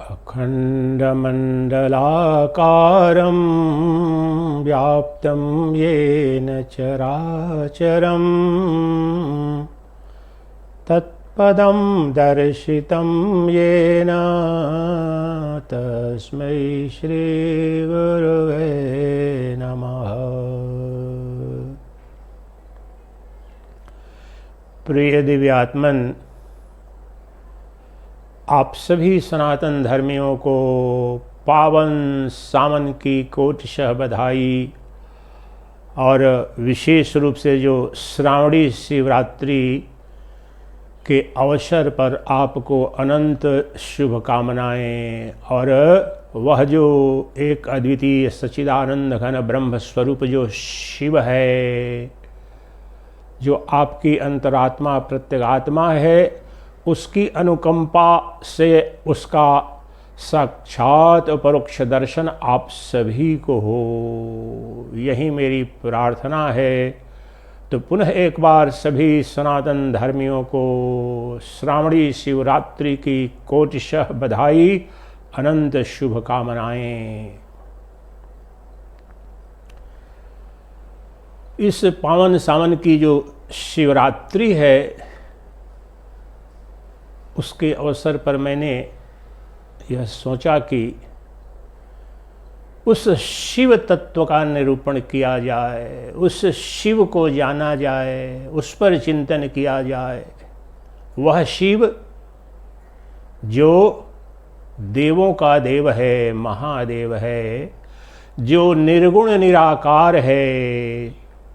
अखण्डमण्डलाकारं व्याप्तं येन चराचरं तत्पदं दर्शितं येन तस्मै श्रीगुरुवे नमः। प्रिय दिव्यात्मन, आप सभी सनातन धर्मियों को पावन सावन की कोटिशः बधाई। और विशेष रूप से जो श्रावणी शिवरात्रि के अवसर पर आपको अनंत शुभकामनाएं। और वह जो एक अद्वितीय सच्चिदानंद घन ब्रह्म स्वरूप जो शिव है, जो आपकी अंतरात्मा प्रत्यगात्मा है, उसकी अनुकंपा से उसका साक्षात परोक्ष दर्शन आप सभी को हो, यही मेरी प्रार्थना है। तो पुनः एक बार सभी सनातन धर्मियों को श्रावणी शिवरात्रि की कोटिशः बधाई, अनंत शुभकामनाएं। इस पावन सावन की जो शिवरात्रि है, उसके अवसर पर मैंने यह सोचा कि उस शिव तत्व का निरूपण किया जाए, उस शिव को जाना जाए, उस पर चिंतन किया जाए। वह शिव जो देवों का देव है, महादेव है, जो निर्गुण निराकार है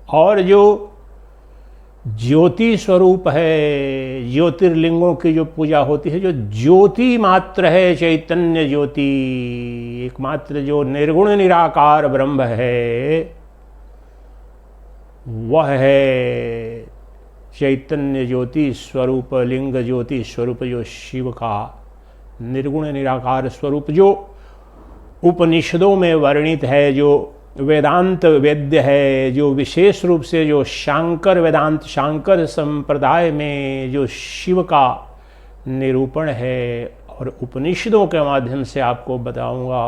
और जो ज्योति स्वरूप है। ज्योतिर्लिंगों की जो पूजा होती है, जो ज्योति मात्र है, चैतन्य ज्योति, एकमात्र जो निर्गुण निराकार ब्रह्म है, वह है चैतन्य ज्योति स्वरूप, लिंग ज्योति स्वरूप जो शिव का निर्गुण निराकार स्वरूप, जो उपनिषदों में वर्णित है, जो वेदांत वेद्य है, जो विशेष रूप से जो शांकर वेदांत शांकर संप्रदाय में जो शिव का निरूपण है। और उपनिषदों के माध्यम से आपको बताऊंगा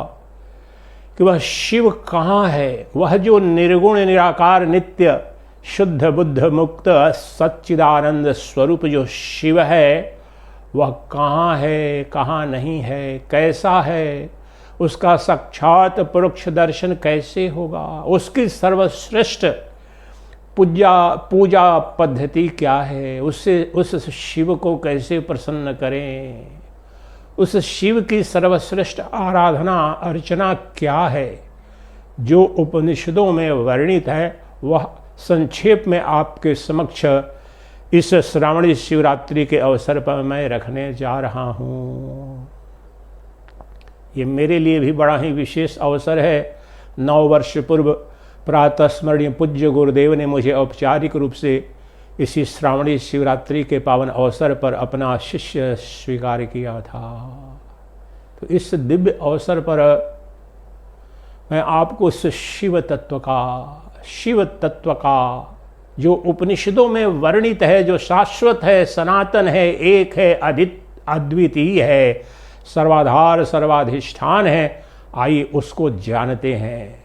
कि वह शिव कहाँ है। वह जो निर्गुण निराकार नित्य शुद्ध बुद्ध मुक्त सच्चिदानंद स्वरूप जो शिव है, वह कहाँ है, कहाँ नहीं है, कैसा है, उसका साक्षात परोक्ष दर्शन कैसे होगा, उसकी सर्वश्रेष्ठ पूजा पद्धति क्या है, उससे उस शिव को कैसे प्रसन्न करें, उस शिव की सर्वश्रेष्ठ आराधना अर्चना क्या है, जो उपनिषदों में वर्णित है, वह संक्षेप में आपके समक्ष इस श्रावणी शिवरात्रि के अवसर पर मैं रखने जा रहा हूँ। ये मेरे लिए भी बड़ा ही विशेष अवसर है। 9 वर्ष पूर्व प्रातः स्मरणीय पूज्य गुरुदेव ने मुझे औपचारिक रूप से इसी श्रावणी शिवरात्रि के पावन अवसर पर अपना शिष्य स्वीकार किया था। तो इस दिव्य अवसर पर मैं आपको इस शिव तत्व का जो उपनिषदों में वर्णित है, जो शाश्वत है, सनातन है, एक है, अद्वितीय है, सर्वाधार सर्वाधिष्ठान है, आइए उसको जानते हैं।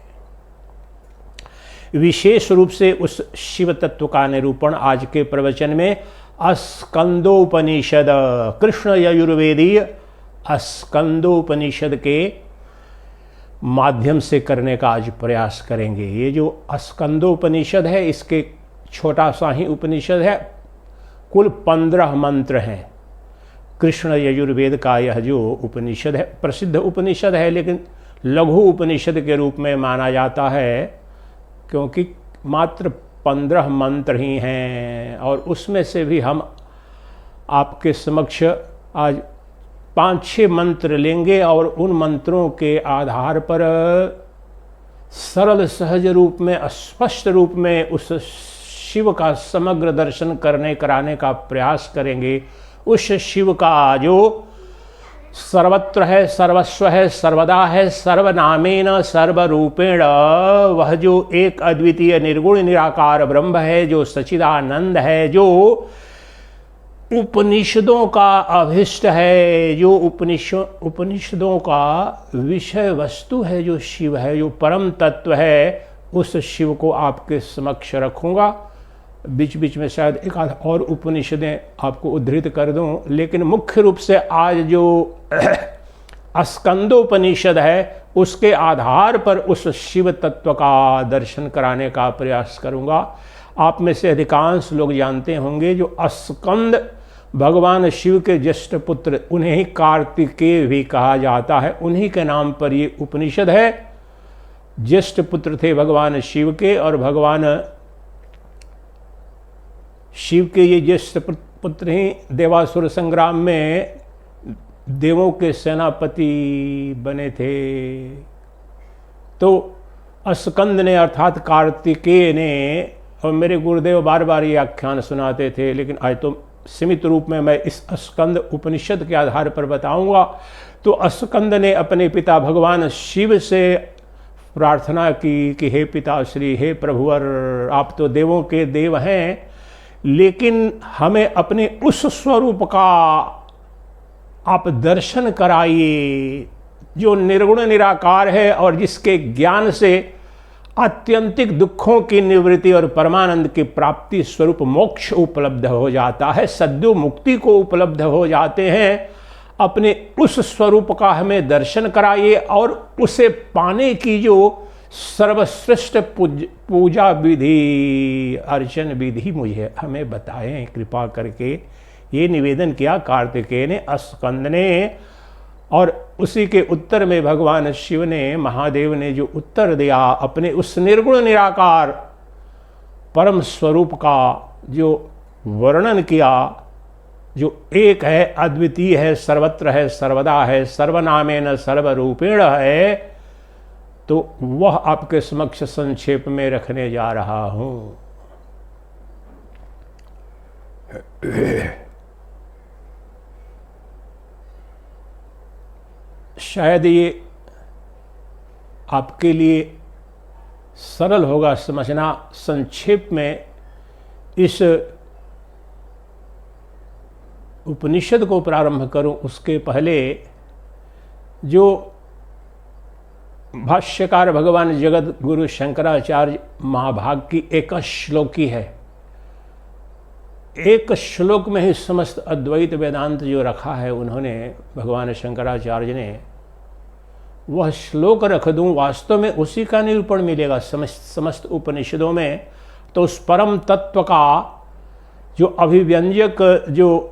विशेष रूप से उस शिव तत्व का निरूपण आज के प्रवचन में स्कंदोपनिषद, कृष्ण यजुर्वेदीय स्कंदोपनिषद के माध्यम से करने का आज प्रयास करेंगे। ये जो स्कंदोपनिषद है, इसके छोटा सा ही उपनिषद है, कुल 15 मंत्र हैं। कृष्ण यजुर्वेद का यह जो उपनिषद है, प्रसिद्ध उपनिषद है, लेकिन लघु उपनिषद के रूप में माना जाता है, क्योंकि मात्र 15 मंत्र ही हैं। और उसमें से भी हम आपके समक्ष आज 5-6 मंत्र लेंगे और उन मंत्रों के आधार पर सरल सहज रूप में, स्पष्ट रूप में उस शिव का समग्र दर्शन कराने का प्रयास करेंगे। उस शिव का जो सर्वत्र है, सर्वस्व है, सर्वदा है, सर्वनामेन सर्वरूपेण, वह जो एक अद्वितीय निर्गुण निराकार ब्रह्म है, जो सच्चिदानंद है, जो उपनिषदों का अभिष्ट है, जो उपनिषदों का विषय वस्तु है, जो शिव है, जो परम तत्व है, उस शिव को आपके समक्ष रखूँगा। बीच बीच में शायद एक आध और उपनिषदें आपको उद्धृत कर दूं, लेकिन मुख्य रूप से आज जो स्कंदोपनिषद है उसके आधार पर उस शिव तत्व का दर्शन कराने का प्रयास करूंगा। आप में से अधिकांश लोग जानते होंगे जो स्कंद भगवान शिव के ज्येष्ठ पुत्र, उन्हें ही कार्तिकेय भी कहा जाता है, उन्हीं के नाम पर ये उपनिषद है। ज्येष्ठ पुत्र थे भगवान शिव के, और भगवान शिव के ये ज्येष्ठ पुत्र ही देवासुर संग्राम में देवों के सेनापति बने थे। तो स्कंद ने अर्थात कार्तिकेय ने, और मेरे गुरुदेव बार बार ये आख्यान सुनाते थे, लेकिन आज तो सीमित रूप में मैं इस स्कंद उपनिषद के आधार पर बताऊंगा। तो स्कंद ने अपने पिता भगवान शिव से प्रार्थना की कि हे पिताश्री, हे प्रभुवर, आप तो देवों के देव हैं, लेकिन हमें अपने उस स्वरूप का आप दर्शन कराइए जो निर्गुण निराकार है और जिसके ज्ञान से आत्यंतिक दुखों की निवृत्ति और परमानंद की प्राप्ति स्वरूप मोक्ष उपलब्ध हो जाता है, सद्यो मुक्ति को उपलब्ध हो जाते हैं। अपने उस स्वरूप का हमें दर्शन कराइए और उसे पाने की जो सर्वश्रेष्ठ पूजा विधि, अर्चन विधि मुझे हमें बताएं कृपा करके। ये निवेदन किया कार्तिकेय ने, स्कंद ने, और उसी के उत्तर में भगवान शिव ने, महादेव ने जो उत्तर दिया, अपने उस निर्गुण निराकार परम स्वरूप का जो वर्णन किया, जो एक है, अद्वितीय है, सर्वत्र है, सर्वदा है, सर्वनामेन सर्वरूपेण है, तो वह आपके समक्ष संक्षेप में रखने जा रहा हूं। शायद ये आपके लिए सरल होगा समझना। संक्षेप में इस उपनिषद को प्रारंभ करूं उसके पहले जो भाष्यकार भगवान जगत गुरु शंकराचार्य महाभाग की एक श्लोकी है, एक श्लोक में ही समस्त अद्वैत वेदांत जो रखा है उन्होंने, भगवान शंकराचार्य ने, वह श्लोक रख दूं, वास्तव में उसी का निरूपण मिलेगा समस्त उपनिषदों में। तो उस परम तत्व का जो अभिव्यंजक जो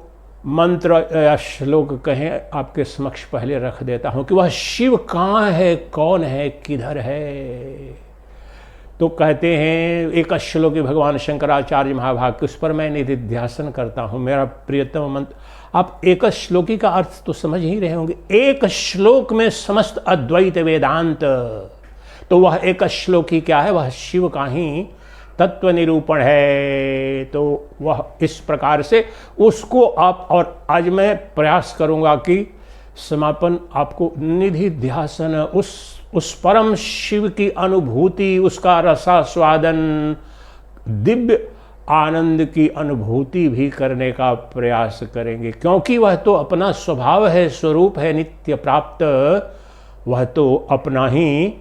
मंत्र या श्लोक कहें आपके समक्ष पहले रख देता हूं कि वह शिव कहाँ है, कौन है, किधर है। तो कहते हैं एक श्लोकी भगवान शंकराचार्य महाभाग, उस पर मैं निधिध्यासन करता हूं, मेरा प्रियतम मंत्र। आप एक श्लोकी का अर्थ तो समझ ही रहे होंगे, एक श्लोक में समस्त अद्वैत वेदांत। तो वह एक श्लोकी क्या है, वह शिव का ही तत्व निरूपण है। तो वह इस प्रकार से उसको आप, और आज मैं प्रयास करूंगा कि समापन आपको निधिध्यासन, उस परम शिव की अनुभूति, उसका रसास्वादन, दिव्य आनंद की अनुभूति भी करने का प्रयास करेंगे, क्योंकि वह तो अपना स्वभाव है, स्वरूप है, नित्य प्राप्त, वह तो अपना ही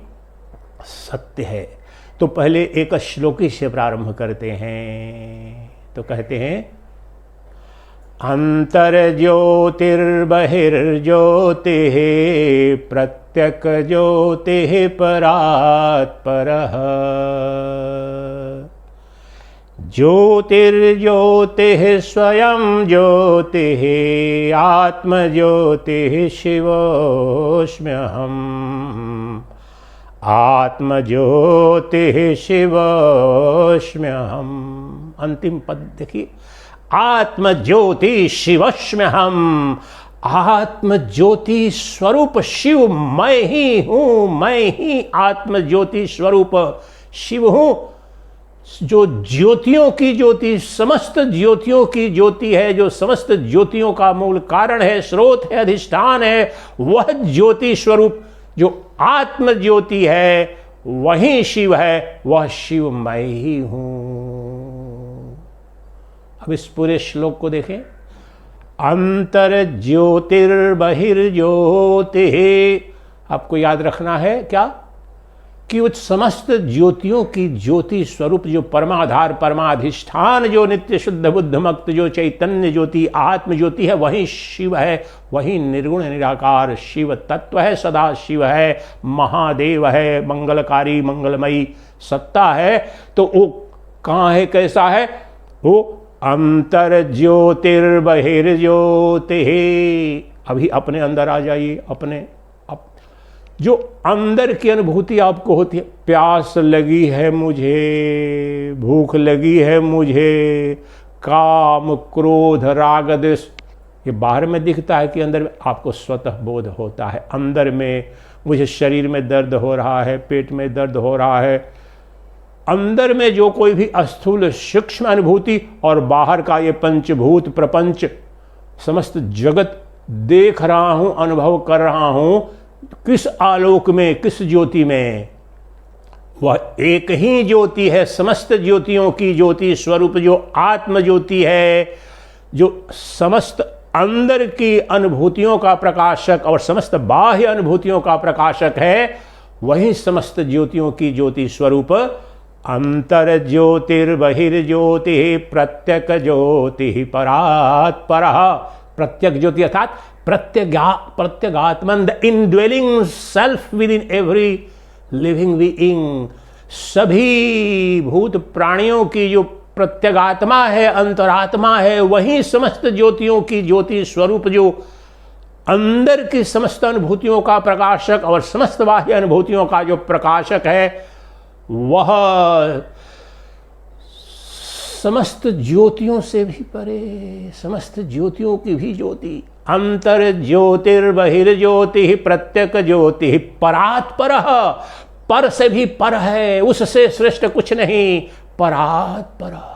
सत्य है। तो पहले एक श्लोकी से प्रारंभ करते हैं। तो कहते हैं, अंतर्ज्योतिर्बहिर्ज्योतिः प्रत्यक ज्योतिः परात्परः ज्योतिर्ज्योतिः स्वयं ज्योतिः आत्मज्योतिः शिवोऽस्म्यहम् आत्मज्योतिः शिवोऽस्म्यहम्। अंतिम पद देखिए, आत्मज्योति शिवोऽस्म्यहम्, आत्मज्योति स्वरूप शिव मैं ही हूं, मैं ही आत्मज्योति स्वरूप शिव हूं। जो ज्योतियों की ज्योति, समस्त ज्योतियों की ज्योति है, जो समस्त ज्योतियों का मूल कारण है, स्रोत है, अधिष्ठान है, वह ज्योति स्वरूप जो आत्म ज्योति है वही शिव है, वह शिव मैं ही हूं। अब इस पूरे श्लोक को देखें, अंतर ज्योतिर्बहिर्ज्योतिः। आपको याद रखना है क्या कि उस समस्त ज्योतियों की ज्योति स्वरूप जो परमाधार परमाधिष्ठान जो नित्य शुद्ध बुद्ध मुक्त जो चैतन्य ज्योति आत्म ज्योति है वही शिव है, वही निर्गुण निराकार शिव तत्व है, सदा शिव है, महादेव है, मंगलकारी मंगलमयी सत्ता है। तो वो कहाँ है, कैसा है? वो अंतर ज्योतिर्बहिर्ज्योतिः। अभी अपने अंदर आ जाइए। अपने जो अंदर की अनुभूति आपको होती है, प्यास लगी है मुझे, भूख लगी है मुझे, काम क्रोध राग द्वेष, ये बाहर में दिखता है कि अंदर में आपको स्वतः बोध होता है। अंदर में मुझे शरीर में दर्द हो रहा है, पेट में दर्द हो रहा है, अंदर में जो कोई भी स्थूल सूक्ष्म अनुभूति और बाहर का ये पंचभूत प्रपंच समस्त जगत देख रहा हूं, अनुभव कर रहा हूं, किस आलोक में, किस ज्योति में? वह एक ही ज्योति है, समस्त ज्योतियों की ज्योति स्वरूप जो आत्म ज्योति है, जो समस्त अंदर की अनुभूतियों का प्रकाशक और समस्त बाह्य अनुभूतियों का प्रकाशक है, वही समस्त ज्योतियों की ज्योति स्वरूप अंतर ज्योतिर्बहिर्ज्योतिः प्रत्यक ज्योतिः परात् परः। प्रत्यक ज्योति अर्थात प्रत्यगात्मन, the indwelling self within every living being. सभी भूत प्राणियों की जो प्रत्यगात्मा है, अंतरात्मा है, वही समस्त ज्योतियों की ज्योति स्वरूप जो अंदर की समस्त अनुभूतियों का प्रकाशक और समस्त बाह्य अनुभूतियों का जो प्रकाशक है, वह समस्त ज्योतियों से भी परे, समस्त ज्योतियों की भी ज्योति। अंतर ज्योतिर्बहिर्ज्योतिः प्रत्यक ज्योतिः परात् परः। पर से भी पर है, उससे श्रेष्ठ कुछ नहीं, परात् परः।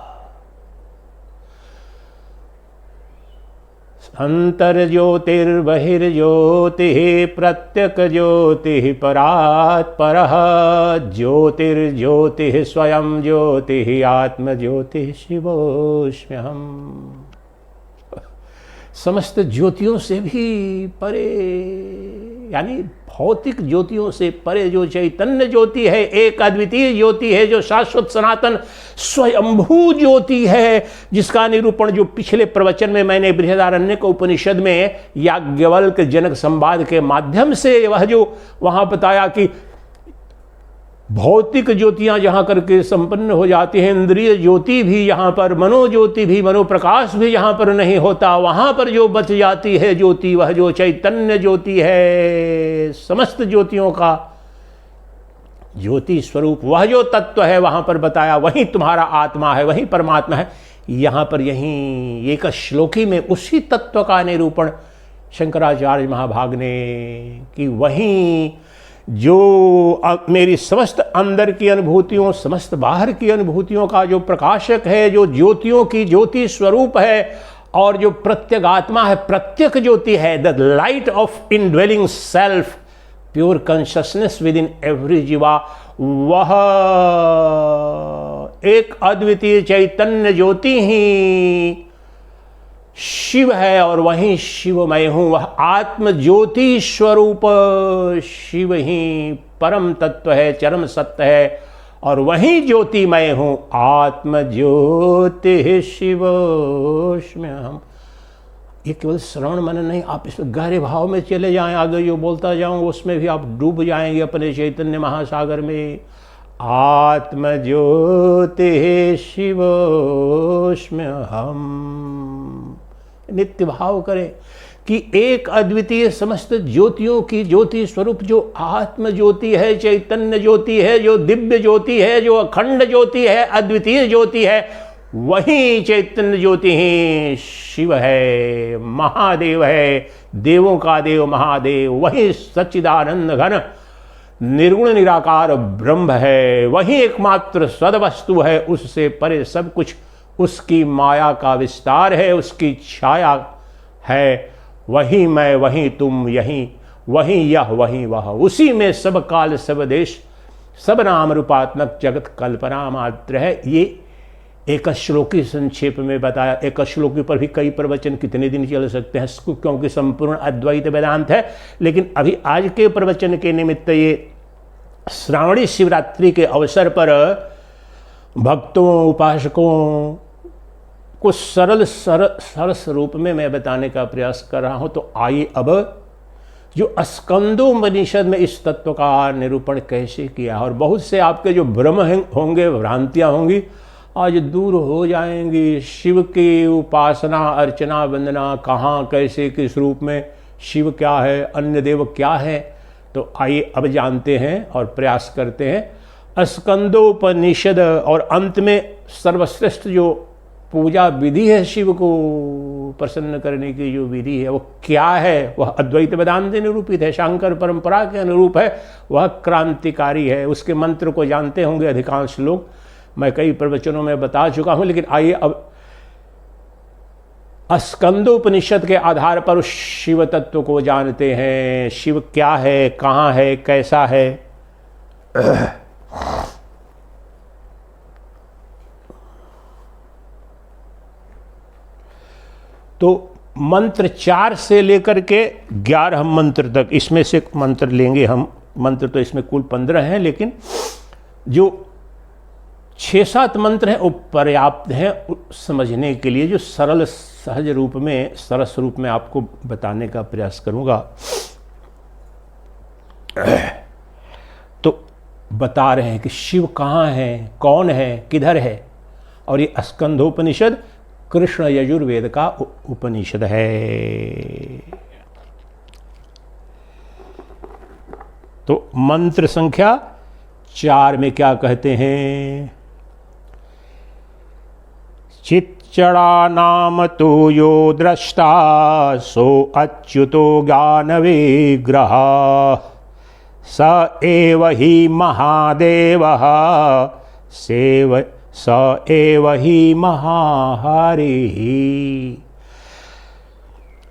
अंतर ज्योतिर्बहिर्ज्योतिः प्रत्यक ज्योतिः परात् परः। ज्योतिर्ज्योतिः स्वयं ज्योतिः आत्म ज्योतिः शिवोऽस्म्यहम्। समस्त ज्योतियों से भी परे, यानी भौतिक ज्योतियों से परे जो चैतन्य ज्योति है, एक अद्वितीय ज्योति है, जो शाश्वत सनातन स्वयंभू ज्योति है, जिसका निरूपण जो पिछले प्रवचन में मैंने बृहदारण्यक उपनिषद में याज्ञवल्क्य जनक संवाद के माध्यम से वह जो वहां बताया कि भौतिक ज्योतियां जहां करके संपन्न हो जाती हैं, इंद्रिय ज्योति भी यहाँ पर, मनोज्योति भी, मनोप्रकाश भी यहाँ पर नहीं होता, वहां पर जो बच जाती है ज्योति, वह जो चैतन्य ज्योति है, समस्त ज्योतियों का ज्योति स्वरूप, वह जो तत्व है वहां पर बताया, वही तुम्हारा आत्मा है, वही परमात्मा है। यहाँ पर यहीं एक श्लोकी में उसी तत्व का निरूपण शंकराचार्य महाभाग ने कि वहीं जो मेरी समस्त अंदर की अनुभूतियों, समस्त बाहर की अनुभूतियों का जो प्रकाशक है, जो ज्योतियों की ज्योति स्वरूप है और जो प्रत्यगात्मा है, प्रत्यक ज्योति है, the light of indwelling self, pure consciousness with in every जीवा, वह एक अद्वितीय चैतन्य ज्योति ही शिव है और वहीं शिव मैं हूं। वह आत्म ज्योति स्वरूप शिव ही परम तत्व है, चरम सत्य है, और वहीं ज्योति मैं हूं। आत्म ज्योति शिवोऽस्म्यहम्। ये केवल श्रवण मन नहीं, आप इसमें गहरे भाव में चले जाएं, आगे जो बोलता जाऊं उसमें भी आप डूब जाएंगे अपने चैतन्य महासागर में। आत्म ज्योति शिवोऽस्म्यहम्। नित्य भाव करें कि एक अद्वितीय समस्त ज्योतियों की ज्योति स्वरूप जो आत्म ज्योति है, चैतन्य ज्योति है, जो दिव्य ज्योति है, जो अखंड ज्योति है, अद्वितीय ज्योति है, वही चैतन्य ज्योति ही शिव है, महादेव है, देवों का देव महादेव, वही सच्चिदानंद घन निर्गुण निराकार ब्रह्म है, वही एकमात्र सदवस्तु है, उससे परे सब कुछ उसकी माया का विस्तार है, उसकी छाया है। वही मैं, वही तुम, यही वही यह, वही वह, उसी में सब काल सब देश सब नाम रूपात्मक जगत कल्पना मात्र है। ये एक श्लोकी संक्षेप में बताया। एक श्लोकी पर भी कई प्रवचन कितने दिन चल सकते हैं, क्योंकि संपूर्ण अद्वैत वेदांत है। लेकिन अभी आज के प्रवचन के निमित्त ये श्रावणी शिवरात्रि के अवसर पर भक्तों उपासकों को सरल स्वरूप में मैं बताने का प्रयास कर रहा हूं। तो आइए अब जो स्कंदोपनिषद में इस तत्व का निरूपण कैसे किया, और बहुत से आपके जो भ्रम होंगे, भ्रांतियां होंगी, आज दूर हो जाएंगी। शिव की उपासना, अर्चना, वंदना कहाँ, कैसे, किस रूप में, शिव क्या है, अन्य देव क्या है, तो आइए अब जानते हैं और प्रयास करते हैं। स्कंदोपनिषद और अंत में सर्वश्रेष्ठ जो पूजा विधि है, शिव को प्रसन्न करने की जो विधि है वो क्या है, वह अद्वैत वेदांत निरूपित है, शांकर परंपरा के अनुरूप है, वह क्रांतिकारी है। उसके मंत्र को जानते होंगे अधिकांश लोग, मैं कई प्रवचनों में बता चुका हूं। लेकिन आइए अब स्कंदोपनिषद के आधार पर उस शिव तत्व को जानते हैं। शिव क्या है, कहाँ है, कैसा है। तो मंत्र 4 से लेकर के 11 मंत्र तक, इसमें से मंत्र लेंगे हम। मंत्र तो इसमें कुल 15 हैं, लेकिन जो 6-7 मंत्र हैं वो पर्याप्त हैं समझने के लिए, जो सरल सहज रूप में, सरस रूप में आपको बताने का प्रयास करूंगा। तो बता रहे हैं कि शिव कहाँ है, कौन है, किधर है। और ये स्कंदोपनिषद कृष्ण यजुर्वेद का उपनिषद है। तो मंत्र संख्या 4 में क्या कहते हैं। चिच्चड़ा नाम तो यो द्रष्टा सो अच्युतो ज्ञान विग्रह स एव ही महादेव सेव स एव ही महाहरि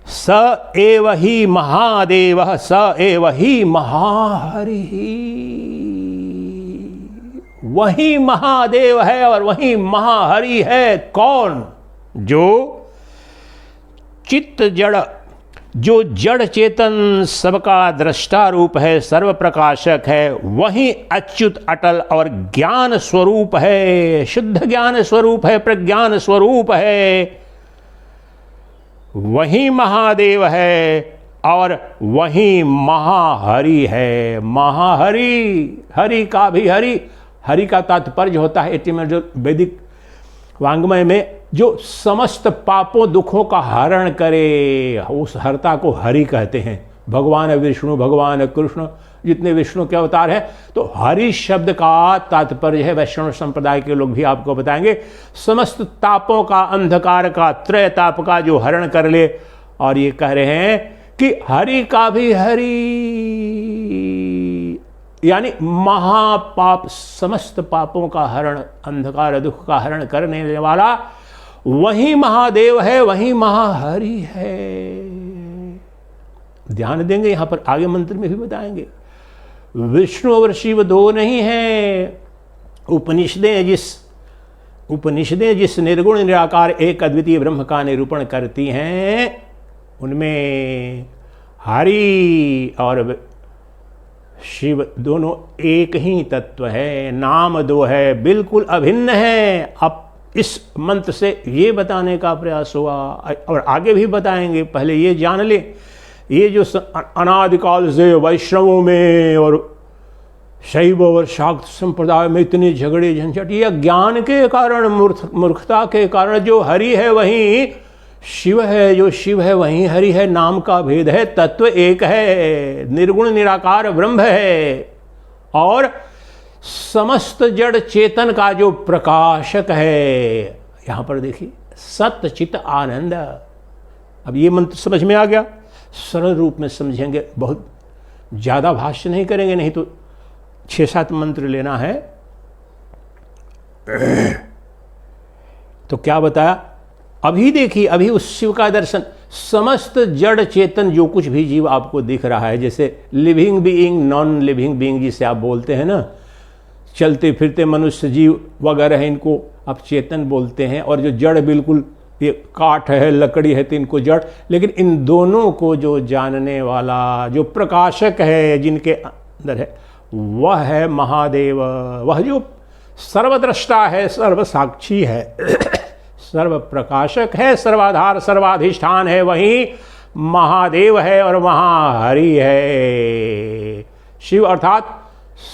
स एव ही महादेव स एव ही महाहरि। वही महादेव है और वही महाहरि है। कौन? जो चित्त जड़, जो जड़ चेतन सबका दृष्टा रूप है, सर्व प्रकाशक है, वही अच्युत अटल और ज्ञान स्वरूप है, शुद्ध ज्ञान स्वरूप है, प्रज्ञान स्वरूप है। वही महादेव है और वही महाहरि है। महाहरि, हरि का भी हरि, हरि का तात्पर्य होता है एटिमोलॉजी वैदिक वांग्मय में, जो समस्त पापों दुखों का हरण करे, उस हरता को हरि कहते हैं। भगवान विष्णु, भगवान कृष्ण, जितने विष्णु के अवतार हैं, तो हरि शब्द का तात्पर्य है, वैष्णव संप्रदाय के लोग भी आपको बताएंगे, समस्त तापों का, अंधकार का, त्रय ताप का जो हरण कर ले। और ये कह रहे हैं कि हरि का भी हरि, यानी महापाप, समस्त पापों का हरण, अंधकार दुख का हरण करने वाला वही महादेव है, वही महाहरि है। ध्यान देंगे, यहां पर आगे मंत्र में भी बताएंगे। विष्णु और शिव दो नहीं हैं। उपनिषदें जिस निर्गुण निराकार एक अद्वितीय ब्रह्म का निरूपण करती हैं, उनमें हरि और शिव दोनों एक ही तत्व है, नाम दो है, बिल्कुल अभिन्न है। अब इस मंत्र से ये बताने का प्रयास हुआ और आगे भी बताएंगे। पहले ये जान ले, ये जो अनादिकाल से वैष्णवों में और शैव और शाक्त संप्रदाय में इतने झगड़े झंझट, ये ज्ञान के कारण, मूर्खता के कारण, जो हरि है वहीं शिव है, जो शिव है वहीं हरि है। नाम का भेद है, तत्व एक है, निर्गुण निराकार ब्रह्म है और समस्त जड़ चेतन का जो प्रकाशक है। यहां पर देखिए, सत्य चित आनंद। अब ये मंत्र समझ में आ गया, सरल रूप में समझेंगे, बहुत ज्यादा भाष्य नहीं करेंगे, नहीं तो 6-7 मंत्र लेना है। तो क्या बताया, अभी देखिए, अभी उस शिव का दर्शन, समस्त जड़ चेतन जो कुछ भी जीव आपको दिख रहा है, जैसे living being, non living being जिसे आप बोलते हैं ना, चलते फिरते मनुष्य जीव वगैरह, इनको अब चेतन बोलते हैं, और जो जड़ बिल्कुल ये काठ है, लकड़ी है, तो इनको जड़। लेकिन इन दोनों को जो जानने वाला, जो प्रकाशक है जिनके अंदर है, वह है महादेव। वह जो सर्वद्रष्टा है, सर्वसाक्षी है, सर्व प्रकाशक है, सर्वाधार सर्वाधिष्ठान है, वही महादेव है और वहाँ हरि है। शिव अर्थात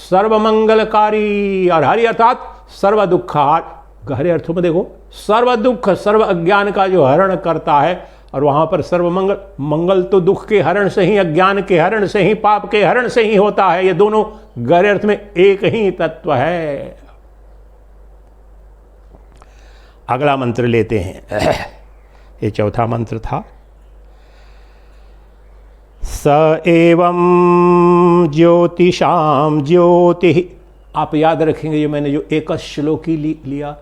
सर्वमंगलकारी और हरि अर्थात सर्व दुखार। गहरे अर्थों में देखो, सर्व दुख सर्व अज्ञान का जो हरण करता है, और वहाँ पर सर्वमंगल। मंगल तो दुख के हरण से ही, अज्ञान के हरण से ही, पाप के हरण से ही होता है। ये दोनों गहरे अर्थ में एक ही तत्व है। अगला मंत्र लेते हैं। ये चौथा मंत्र था। स एवं ज्योतिषाम ज्योति। आप याद रखेंगे, जो मैंने जो एक श्लोकी लिया,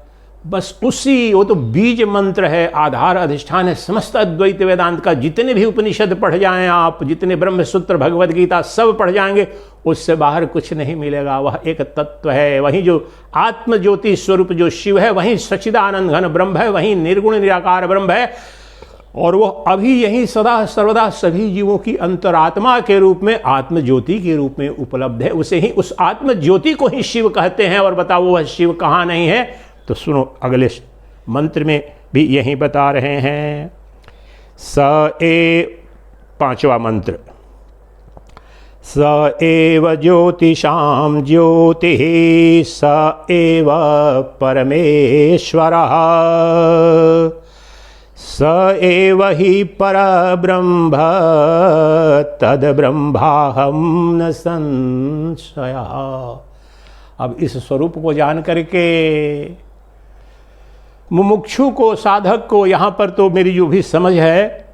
बस उसी, वो तो बीज मंत्र है, आधार अधिष्ठान है समस्त अद्वैत वेदांत का। जितने भी उपनिषद पढ़ जाएं आप, जितने ब्रह्म सूत्र, भगवद गीता सब पढ़ जाएंगे, उससे बाहर कुछ नहीं मिलेगा। वह एक तत्व है, वही जो आत्म ज्योति स्वरूप जो शिव है, वही सच्चिदानंद घन ब्रह्म है, वही निर्गुण निराकार ब्रह्म है। और वह अभी यही सदा सर्वदा सभी जीवों की अंतरात्मा के रूप में, आत्म ज्योति के रूप में उपलब्ध है। उसे ही, उस आत्म ज्योति को ही शिव कहते हैं। और बताओ वह शिव कहाँ नहीं है? तो सुनो, अगले मंत्र में भी यही बता रहे हैं। पांचवा मंत्र। स एव ज्योतिषां ज्योतिः स एव परमेश्वरः स एव हि परब्रह्म तद्ब्रह्माहं न संशयः। अब इस स्वरूप को जान करके मुमुक्षु को, साधक को, यहाँ पर तो मेरी जो भी समझ है,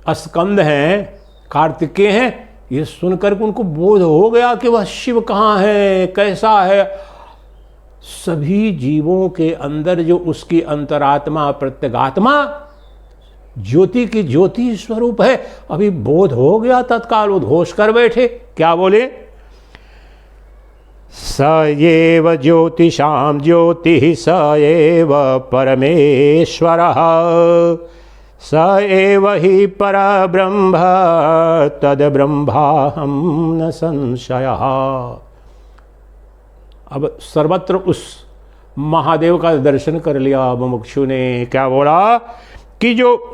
स्कंद हैं, कार्तिकेय हैं, ये सुनकर के उनको बोध हो गया कि वह शिव कहाँ है, कैसा है। सभी जीवों के अंदर जो उसकी अंतरात्मा, प्रत्यगात्मा, ज्योति की ज्योति स्वरूप है, अभी बोध हो गया। तत्काल उद्घोष कर बैठे। क्या बोले? स एव ज्योतिषां ज्योतिः स एव परमेश्वरः स एव हि परब्रह्म तद्ब्रह्माहं न संशयः। अब सर्वत्र उस महादेव का दर्शन कर लिया मुमुक्षु ने। क्या बोला कि जो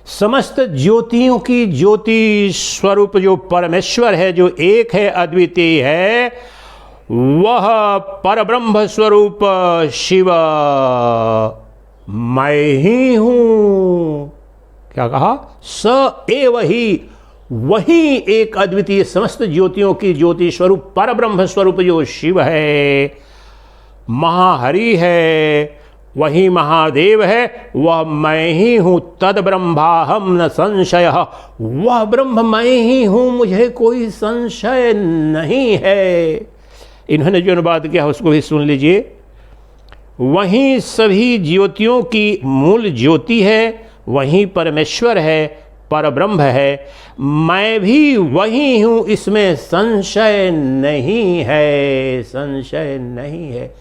समस्त ज्योतियों की ज्योति स्वरूप जो परमेश्वर है, जो एक है, अद्वितीय है, वह परब्रह्म स्वरूप शिव मैं ही हूं। क्या कहा? स एव ही, वही एक अद्वितीय समस्त ज्योतियों की ज्योति स्वरूप परब्रह्म स्वरूप जो शिव है, महाहरि है, वही महादेव है, वह मैं ही हूं। तद ब्रह्माहम न संशय। वह ब्रह्म मैं ही हूं, मुझे कोई संशय नहीं है। इन्होंने जो अनुवाद किया उसको भी सुन लीजिए। वहीं सभी ज्योतियों की मूल ज्योति है, वहीं परमेश्वर है, परब्रह्म है। मैं भी वही हूं, इसमें संशय नहीं है, संशय नहीं है।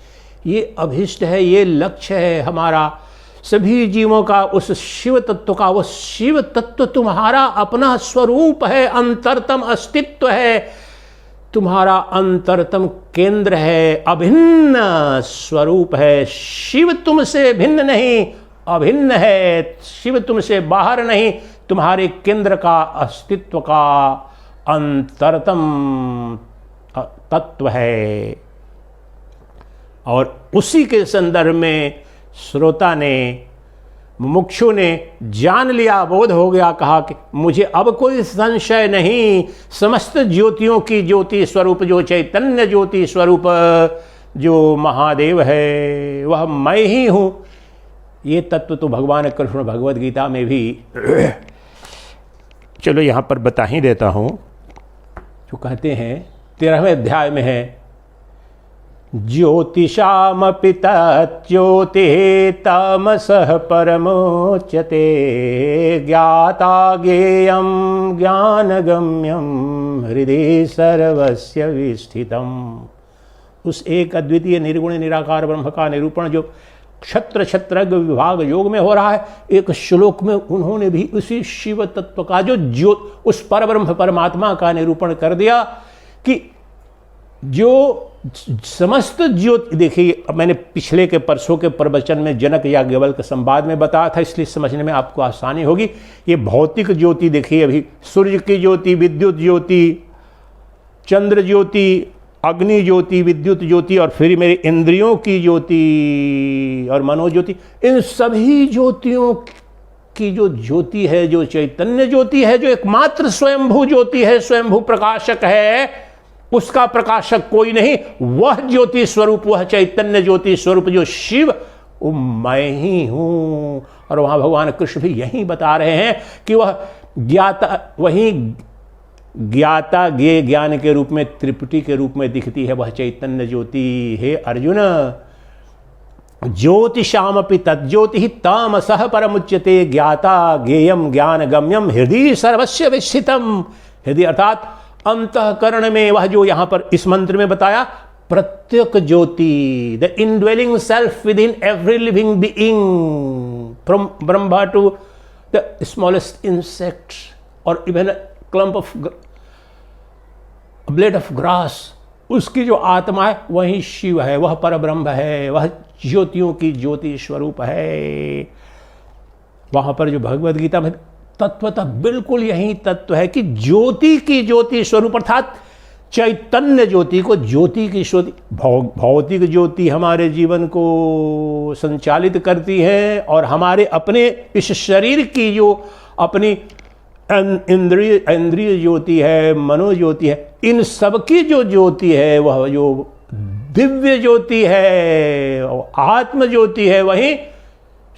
ये अभिष्ट है, ये लक्ष्य है हमारा सभी जीवों का, उस शिव तत्व का। वो शिव तत्व तुम्हारा अपना स्वरूप है, अंतरतम अस्तित्व है, तुम्हारा अंतरतम केंद्र है, अभिन्न स्वरूप है। शिव तुमसे भिन्न नहीं, अभिन्न है। शिव तुमसे बाहर नहीं, तुम्हारे केंद्र का, अस्तित्व का अंतरतम तत्व है। और उसी के संदर्भ में श्रोता ने, मुमुक्षु ने जान लिया, बोध हो गया, कहा कि मुझे अब कोई संशय नहीं। समस्त ज्योतियों की ज्योति स्वरूप जो चैतन्य ज्योति स्वरूप जो महादेव है, वह मैं ही हूं। ये तत्व तो भगवान कृष्ण भगवद गीता में भी चलो यहाँ पर बता ही देता हूँ। जो कहते हैं 13वें अध्याय में है, ज्योतिषामपि तज्ज्योतिः तमसः परमोच्यते ज्ञाता ज्ञेयं ज्ञानगम्यं हृदि सर्वस्य विस्थितम्। उस एक अद्वितीय निर्गुण निराकार ब्रह्म का निरूपण जो क्षत्र क्षत्रज्ञ विभाग योग में हो रहा है। एक श्लोक में उन्होंने भी उसी शिव तत्व का जो उस परब्रह्म परमात्मा का निरूपण कर दिया कि जो समस्त ज्योति, देखिए मैंने पिछले के परसों के प्रवचन में जनक याज्ञवल्क्य के संवाद में बताया था, इसलिए समझने में आपको आसानी होगी। ये भौतिक ज्योति देखिए, अभी सूर्य की ज्योति, विद्युत ज्योति, चंद्र ज्योति, अग्नि ज्योति, विद्युत ज्योति और फिर मेरे इंद्रियों की ज्योति और मनोज्योति, इन सभी ज्योतियों की जो ज्योति है, जो चैतन्य ज्योति है, जो एकमात्र स्वयंभू ज्योति है, स्वयंभू प्रकाशक है, उसका प्रकाशक कोई नहीं, वह ज्योति स्वरूप, वह चैतन्य ज्योति स्वरूप जो शिव, वो मैं ही हूं। और वहां भगवान कृष्ण भी यही बता रहे हैं कि वह ज्ञाता, वही ज्ञाता ज्ञेय ज्ञान के रूप में, त्रिपुटी के रूप में दिखती है वह चैतन्य ज्योति। हे अर्जुन, ज्योतिषामपि तज्ज्योति तामसः परमुच्यते, ज्ञाता ज्ञेयम ज्ञान गम्यम हृदय सर्वस्य विस्थितम। हृदय अर्थात अंतःकरण में, वह जो यहां पर इस मंत्र में बताया प्रत्येक ज्योति, the indwelling self within every living being, from Brahma to the smallest insect और even clump of blade of grass, उसकी जो आत्मा है वही शिव है, वह परब्रह्म है, वह ज्योतियों की ज्योति स्वरूप है। वहां पर जो भगवद गीता में तत्वतः बिल्कुल यही तत्व है कि ज्योति की ज्योति स्वरूप, अर्थात चैतन्य ज्योति को ज्योति की ज्योति, भौतिक ज्योति हमारे जीवन को संचालित करती है और हमारे अपने इस शरीर की जो अपनी इंद्रिय ज्योति है, मनोज्योति है, इन सबकी जो ज्योति है वह जो दिव्य ज्योति है, आत्म ज्योति है, वही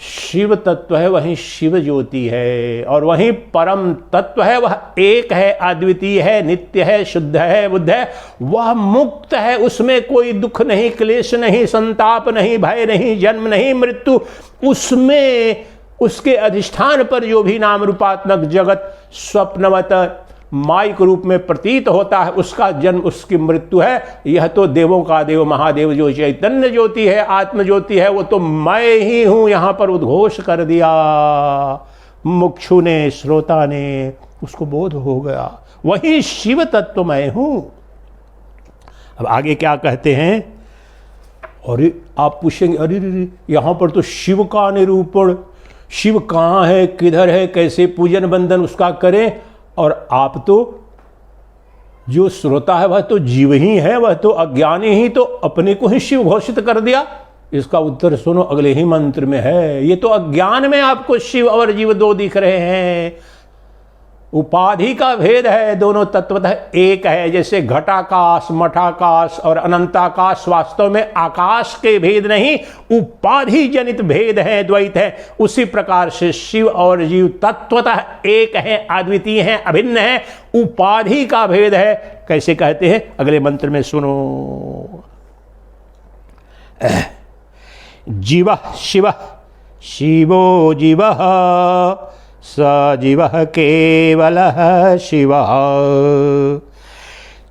शिव तत्व है, वही शिव ज्योति है। और वही परम तत्व है, वह एक है, अद्वितीय है, नित्य है, शुद्ध है, बुद्ध है, वह मुक्त है, उसमें कोई दुख नहीं, क्लेश नहीं, संताप नहीं, भय नहीं, जन्म नहीं, मृत्यु। उसमें उसके अधिष्ठान पर जो भी नाम रूपात्मक जगत स्वप्नवत माइक रूप में प्रतीत होता है, उसका जन्म, उसकी मृत्यु है। यह तो देवों का देव महादेव जो चैतन्य ज्योति है, आत्म ज्योति है, वो तो मैं ही हूं, यहां पर उद्घोष कर दिया मुक्षु ने, श्रोता ने, उसको बोध हो गया वही शिव तत्व मैं हूं। अब आगे क्या कहते हैं? और आप पूछेंगे अरे यहां पर तो शिव का निरूपण, शिव कहाँ है, किधर है, कैसे पूजन बंदन उसका करें? और आप तो जो श्रोता है वह तो जीव ही है, वह तो अज्ञानी ही तो अपने को ही शिव घोषित कर दिया। इसका उत्तर सुनो, अगले ही मंत्र में है। ये तो अज्ञान में आपको शिव और जीव दो दिख रहे हैं, उपाधि का भेद है, दोनों तत्वतः एक है। जैसे घटाकाश, मठाकाश और अनंताकाश वास्तव में आकाश के भेद नहीं, उपाधि जनित भेद है, द्वैत है। उसी प्रकार से शिव और जीव तत्वतः एक है, अद्वितीय है, अभिन्न है, उपाधि का भेद है। कैसे कहते हैं अगले मंत्र में सुनो। जीव शिव शिवो जीव स जीवः केवलः शिवः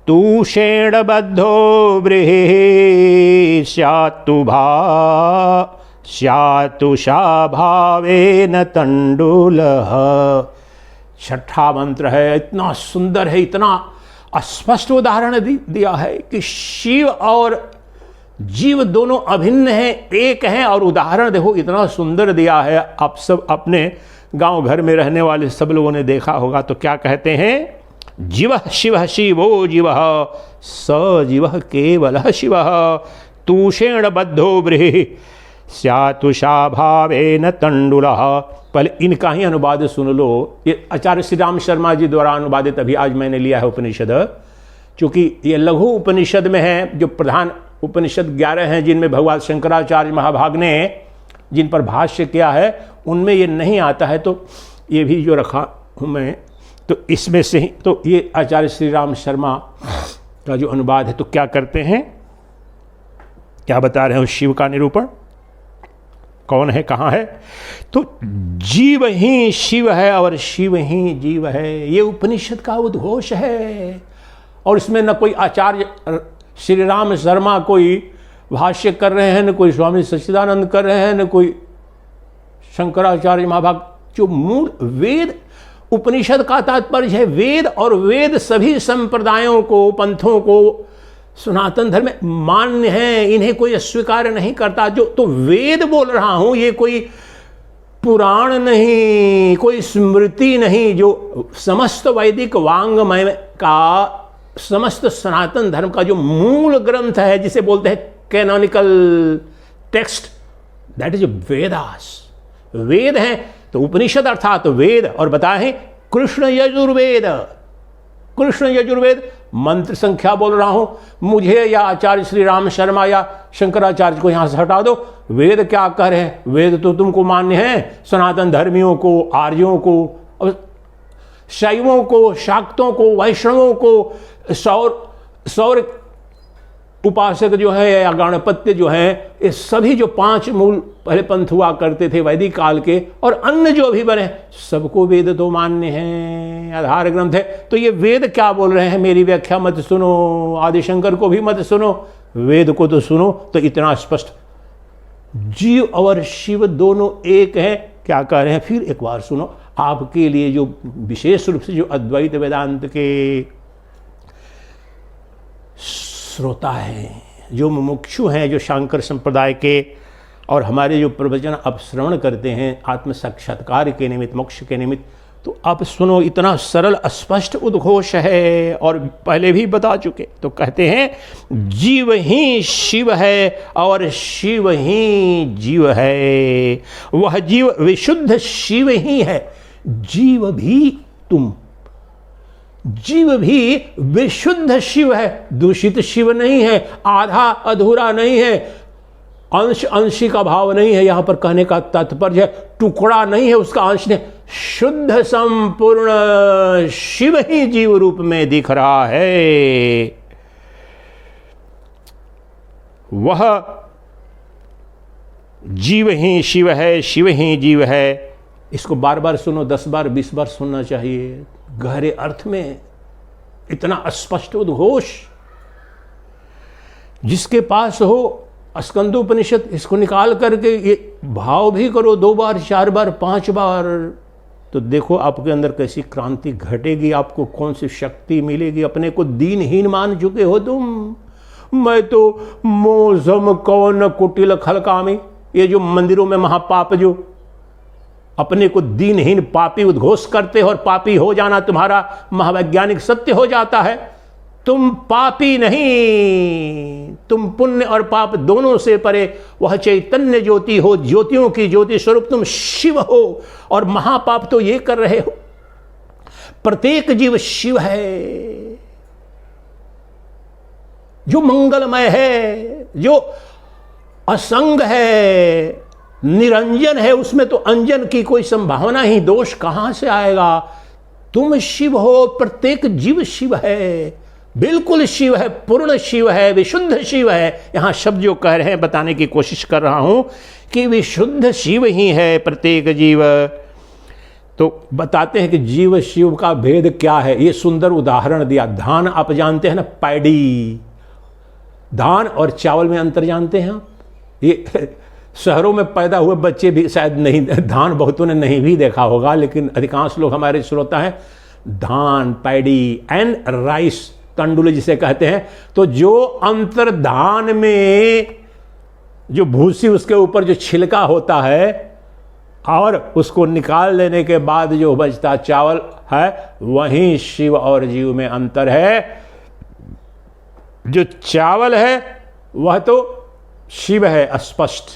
तूषेण बद्धो व्रीहि स्यात्तुषा भावेन तंडुलः। छठा मंत्र है, इतना सुंदर है, इतना स्पष्ट उदाहरण दिया है कि शिव और जीव दोनों अभिन्न हैं, एक हैं। और उदाहरण देखो इतना सुंदर दिया है, आप सब अपने गांव घर में रहने वाले सब लोगों ने देखा होगा। तो क्या कहते हैं? जीव शिव शिवो जीव स जीव केवलः शिव तूषेण बद्धो व्रीहि स्यात्तुषा भावेन तंडुलः। पहले इनका ही अनुवाद सुन लो। ये आचार्य श्री राम शर्मा जी द्वारा अनुवादित अभी आज मैंने लिया है उपनिषद, क्योंकि ये लघु उपनिषद में है। जो प्रधान उपनिषद 11 हैं जिनमें भगवान शंकराचार्य महाभाग ने जिन पर भाष्य किया है, उनमें ये नहीं आता है। तो ये भी जो रखा हूँ मैं, तो इसमें से ही तो ये आचार्य श्री राम शर्मा का जो अनुवाद है। तो क्या करते हैं, क्या बता रहे हैं? शिव का निरूपण कौन है, कहाँ है? तो जीव ही शिव है और शिव ही जीव है, ये उपनिषद का उद्घोष है। और इसमें न कोई आचार्य श्री राम शर्मा कोई भाष्य कर रहे हैं, न कोई स्वामी सच्चिदानंद कर रहे हैं, न कोई शंकराचार्य महाभाग। जो मूल वेद, उपनिषद का तात्पर्य है वेद, और वेद सभी संप्रदायों को, पंथों को, सनातन धर्म में मान्य है, इन्हें कोई अस्वीकार नहीं करता। जो तो वेद बोल रहा हूं, ये कोई पुराण नहीं, कोई स्मृति नहीं, जो समस्त वैदिक वांग्मय का, समस्त सनातन धर्म का जो मूल ग्रंथ है, जिसे बोलते हैं canonical text, that is Vedas. Veda है तो उपनिषद अर्थात वेद, और बताएं कृष्ण यजुर्वेद। कृष्ण यजुर्वेद मंत्र संख्या बोल रहा हूं, मुझे या आचार्य श्री राम शर्मा या शंकराचार्य को यहां से हटा दो। वेद क्या कह रहे हैं? वेद तो तुमको मान्य है, सनातन धर्मियों को, आर्यों को, शैवों को, शाक्तों को, वैष्णवों को, सौर उपासक जो है या गणपत्य जो है, ये सभी जो 5 मूल पहले पंथ हुआ करते थे वैदिक काल के, और अन्य जो भी बने, सबको वेद तो मान्य है, आधार ग्रंथ है। तो ये वेद क्या बोल रहे हैं? मेरी व्याख्या मत सुनो, आदिशंकर को भी मत सुनो, वेद को तो सुनो। तो इतना स्पष्ट, जीव और शिव दोनों एक है। क्या कह रहे हैं? फिर एक बार सुनो, आपके लिए जो विशेष रूप से जो अद्वैत वेदांत के श्रोता हैं, जो मुमुक्षु हैं, जो शंकर संप्रदाय के, और हमारे जो प्रवचन अब श्रवण करते हैं आत्म साक्षात्कार के निमित्त, मोक्ष के निमित्त, तो आप सुनो, इतना सरल स्पष्ट उद्घोष है, और पहले भी बता चुके। तो कहते हैं जीव ही शिव है और शिव ही जीव है, वह जीव विशुद्ध शिव ही है। जीव भी तुम, जीव भी विशुद्ध शिव है, दूषित शिव नहीं है, आधा अधूरा नहीं है, अंश अंशी का भाव नहीं है। यहां पर कहने का तात्पर्य है टुकड़ा नहीं है उसका, अंश ने शुद्ध संपूर्ण शिव ही जीव रूप में दिख रहा है। वह जीव ही शिव है, शिव ही जीव है। इसको बार बार सुनो, 10 बार 20 बार सुनना चाहिए, गहरे अर्थ में इतना स्पष्ट उद्घोष। जिसके पास हो स्कंदोपनिषद, इसको निकाल करके ये भाव भी करो 2 बार 4 बार 5 बार, तो देखो आपके अंदर कैसी क्रांति घटेगी, आपको कौन सी शक्ति मिलेगी। अपने को दीनहीन मान चुके हो तुम, मैं तो मोजम कौन कुटिल खलकामी, ये जो मंदिरों में महापाप जो अपने को दीनहीन पापी उद्घोष करते हो, और पापी हो जाना तुम्हारा महावैज्ञानिक सत्य हो जाता है। तुम पापी नहीं, तुम पुण्य और पाप दोनों से परे वह चैतन्य ज्योति हो, ज्योतियों की ज्योति स्वरूप तुम शिव हो, और महापाप तो ये कर रहे हो। प्रत्येक जीव शिव है, जो मंगलमय है, जो असंग है, निरंजन है, उसमें तो अंजन की कोई संभावना ही, दोष कहां से आएगा। तुम शिव हो, प्रत्येक जीव शिव है, बिल्कुल शिव है, पूर्ण शिव है, विशुद्ध शिव है। यहां शब्द जो कह रहे हैं बताने की कोशिश कर रहा हूं कि विशुद्ध शिव ही है प्रत्येक जीव। तो बताते हैं कि जीव शिव का भेद क्या है। ये सुंदर उदाहरण दिया। धान आप जानते हैं ना, पैडी, धान और चावल में अंतर जानते हैं आप? ये शहरों में पैदा हुए बच्चे भी शायद नहीं, धान बहुतों ने नहीं भी देखा होगा, लेकिन अधिकांश लोग हमारे श्रोता हैं। धान, पैडी एंड राइस, तंडुल जिसे कहते हैं। तो जो अंतर धान में जो भूसी, उसके ऊपर जो छिलका होता है, और उसको निकाल लेने के बाद जो बचता चावल है, वहीं शिव और जीव में अंतर है। जो चावल है वह तो शिव है स्पष्ट,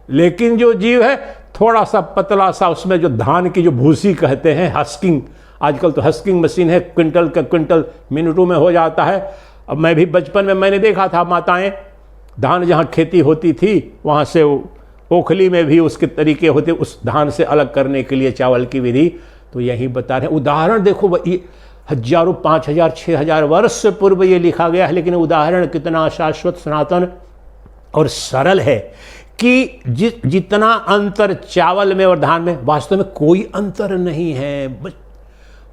लेकिन जो जीव है थोड़ा सा पतला सा, उसमें जो धान की जो भूसी कहते हैं, हस्किंग, आजकल तो हस्किंग मशीन है, क्विंटल का क्विंटल मिनटों में हो जाता है। अब मैं भी बचपन में मैंने देखा था, माताएं धान जहाँ खेती होती थी वहाँ से ओखली में भी उसके तरीके होते, उस धान से अलग करने के लिए चावल की विधि। तो यही बता रहे हैं। उदाहरण देखो, ये हजारों 5000 6000 वर्ष से पूर्व ये लिखा गया है, लेकिन उदाहरण कितना शाश्वत, सनातन और सरल है कि जितना अंतर चावल में और धान में, वास्तव में कोई अंतर नहीं है।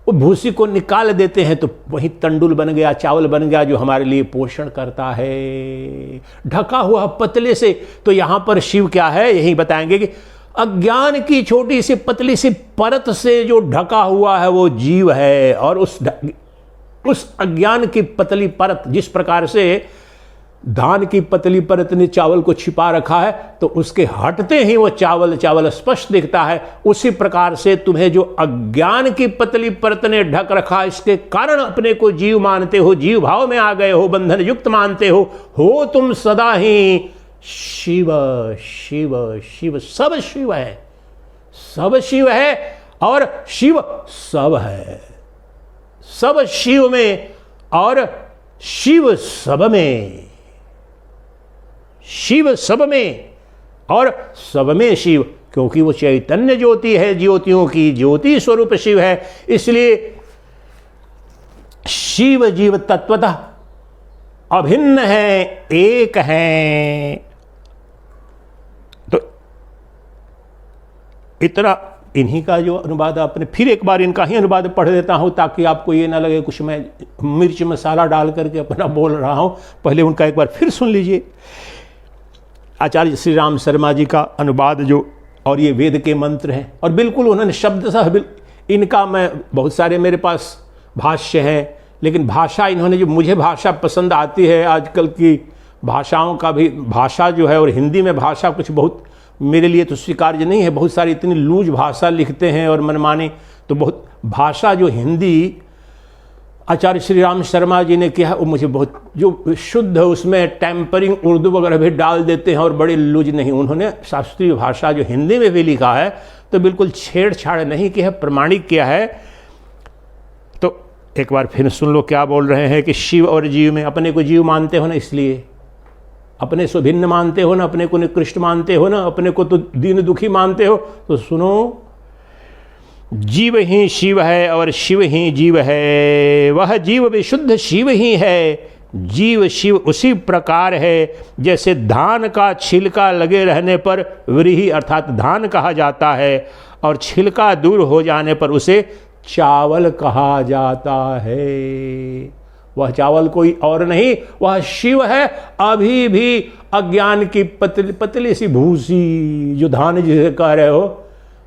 वो भूसी को निकाल देते हैं तो वही तंडुल बन गया, चावल बन गया, जो हमारे लिए पोषण करता है, ढका हुआ पतले से। तो यहां पर शिव क्या है, यही बताएंगे कि अज्ञान की छोटी सी पतली सी परत से जो ढका हुआ है वो जीव है। और उस अज्ञान की पतली परत, जिस प्रकार से धान की पतली परत ने चावल को छिपा रखा है तो उसके हटते ही वो चावल स्पष्ट दिखता है, उसी प्रकार से तुम्हें जो अज्ञान की पतली परत ने ढक रखा, इसके कारण अपने को जीव मानते हो, जीव भाव में आ गए हो, बंधन युक्त मानते हो तुम सदा ही शिव शिव शिव। सब शिव है, सब शिव है और शिव सब है। सब शिव में और शिव सब में, शिव सब में और सब में शिव, क्योंकि वो चैतन्य ज्योति है, ज्योतियों की ज्योति स्वरूप शिव है। इसलिए शिव जीव तत्वतः अभिन्न है, एक हैं। तो इतना इन्हीं का जो अनुवाद आपने, फिर एक बार इनका ही अनुवाद पढ़ देता हूं ताकि आपको ये ना लगे कुछ मैं मिर्च मसाला डाल करके अपना बोल रहा हूं। पहले उनका एक बार फिर सुन लीजिए। आचार्य श्री राम शर्मा जी का अनुवाद जो, और ये वेद के मंत्र हैं, और बिल्कुल उन्होंने शब्दशः इनका, मैं बहुत सारे मेरे पास भाष्य हैं, लेकिन भाषा इन्होंने, जो मुझे भाषा पसंद आती है आजकल की भाषाओं का भी, भाषा जो है, और हिंदी में भाषा कुछ बहुत मेरे लिए तो स्वीकार्य नहीं है। बहुत सारी इतनी लूज भाषा लिखते हैं और मनमानी, तो बहुत भाषा जो हिंदी आचार्य श्री राम शर्मा जी ने किया है वो मुझे बहुत, जो शुद्ध है उसमें टेम्परिंग उर्दू वगैरह भी डाल देते हैं और बड़े लूज नहीं। उन्होंने शास्त्रीय भाषा जो हिंदी में भी लिखा है तो बिल्कुल छेड़छाड़ नहीं की है, प्रमाणिक किया है। तो एक बार फिर सुन लो क्या बोल रहे हैं कि शिव और जीव में, अपने को जीव मानते हो ना, इसलिए अपने से भिन्न मानते हो ना, अपने को निकृष्ट मानते हो ना, अपने को तो दीन दुखी मानते हो, तो सुनो, जीव ही शिव है और शिव ही जीव है। वह जीव विशुद्ध शिव ही है। जीव शिव उसी प्रकार है जैसे धान का छिलका लगे रहने पर व्रीहि अर्थात धान कहा जाता है, और छिलका दूर हो जाने पर उसे चावल कहा जाता है। वह चावल कोई और नहीं, वह शिव है। अभी भी अज्ञान की पतली पतली सी भूसी, जो धान जिसे कह रहे हो,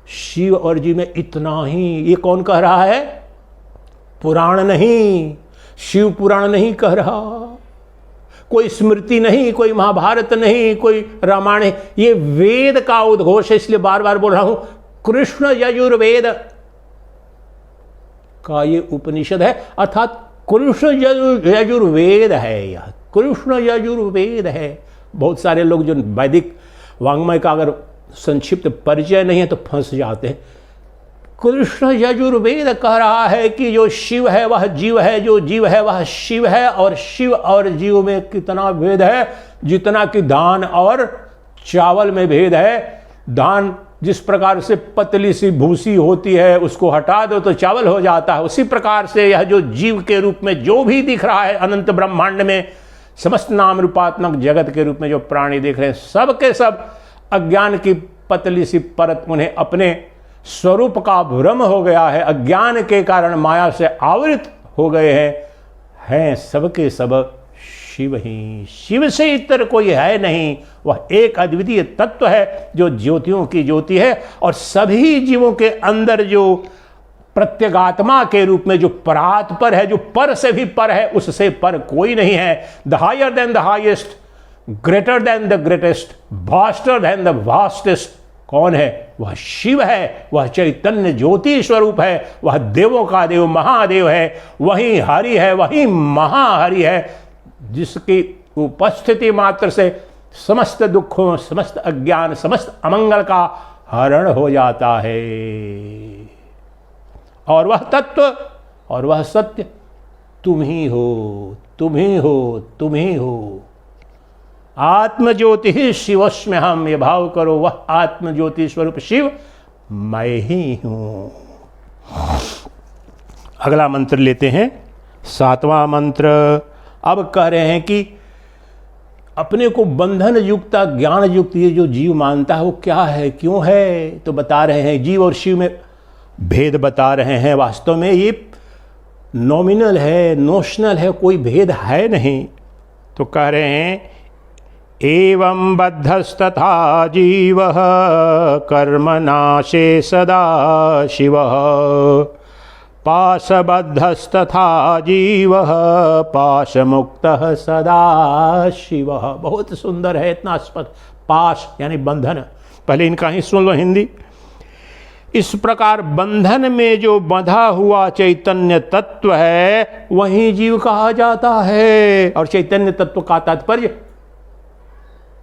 शिव और जीव में इतना ही। ये कौन कह रहा है? पुराण नहीं, शिव पुराण नहीं कह रहा, कोई स्मृति नहीं, कोई महाभारत नहीं, कोई रामायण नहीं, ये वेद का उद्घोष है। इसलिए बार बार बोल रहा हूं, कृष्ण यजुर्वेद का ये उपनिषद है, अर्थात कृष्ण यजुर्वेद है। यह कृष्ण यजुर्वेद है। बहुत सारे लोग जो वैदिक वांग्मय का अगर संक्षिप्त परिचय नहीं है तो फंस जाते हैं। कृष्ण यजुर्वेद कह रहा है कि जो शिव है वह जीव है, जो जीव है वह शिव है, और शिव और जीव में कितना भेद है, जितना कि धान और चावल में भेद है। धान जिस प्रकार से पतली सी भूसी होती है, उसको हटा दो तो चावल हो जाता है, उसी प्रकार से यह जो जीव के रूप में जो भी दिख रहा है अनंत ब्रह्मांड में, समस्त नाम रूपात्मक जगत के रूप में जो प्राणी दिख रहे हैं, सब के सब अज्ञान की पतली सी परत उन्हें अपने स्वरूप का भ्रम हो गया है, अज्ञान के कारण माया से आवृत हो गए हैं सबके सब शिव ही। शिव से इतर कोई है नहीं, वह एक अद्वितीय तत्व है जो ज्योतियों की ज्योति है, और सभी जीवों के अंदर जो प्रत्यगात्मा के रूप में जो परात्पर है, जो पर से भी पर है, उससे पर कोई नहीं है। The higher than the highest, greater than the greatest, vaster than the vastest कौन है? वह शिव है, वह चैतन्य ज्योति स्वरूप है, वह देवों का देव महादेव है, वही हरि है, वही महाहरि है, जिसकी उपस्थिति मात्र से समस्त दुखों, समस्त अज्ञान, समस्त अमंगल का हरण हो जाता है। और वह तत्व और वह सत्य तुम ही हो, तुम ही हो, तुम ही हो। आत्मज्योति ही शिवस्म्य हम, ये भाव करो, वह आत्मज्योति स्वरूप शिव मैं ही हूं। अगला मंत्र लेते हैं, 7वां मंत्र। अब कह रहे हैं कि अपने को बंधन युक्त, ज्ञान युक्त ये जो जीव मानता है वो क्या है, क्यों है? तो बता रहे हैं जीव और शिव में भेद बता रहे हैं। वास्तव में ये नॉमिनल है, नोशनल है, कोई भेद है नहीं। तो कह रहे हैं एवं बद्धस्तथा जीवः कर्मनाशे सदा शिवः, पाशबद्धस्तथा जीवः पाशमुक्तः सदा शिवः। बहुत सुंदर है, इतना स्पष्ट। पाश यानी बंधन, पहले इनका ही सुन लो हिंदी। इस प्रकार बंधन में जो बंधा हुआ चैतन्य तत्व है वही जीव कहा जाता है। और चैतन्य तत्व का तात्पर्य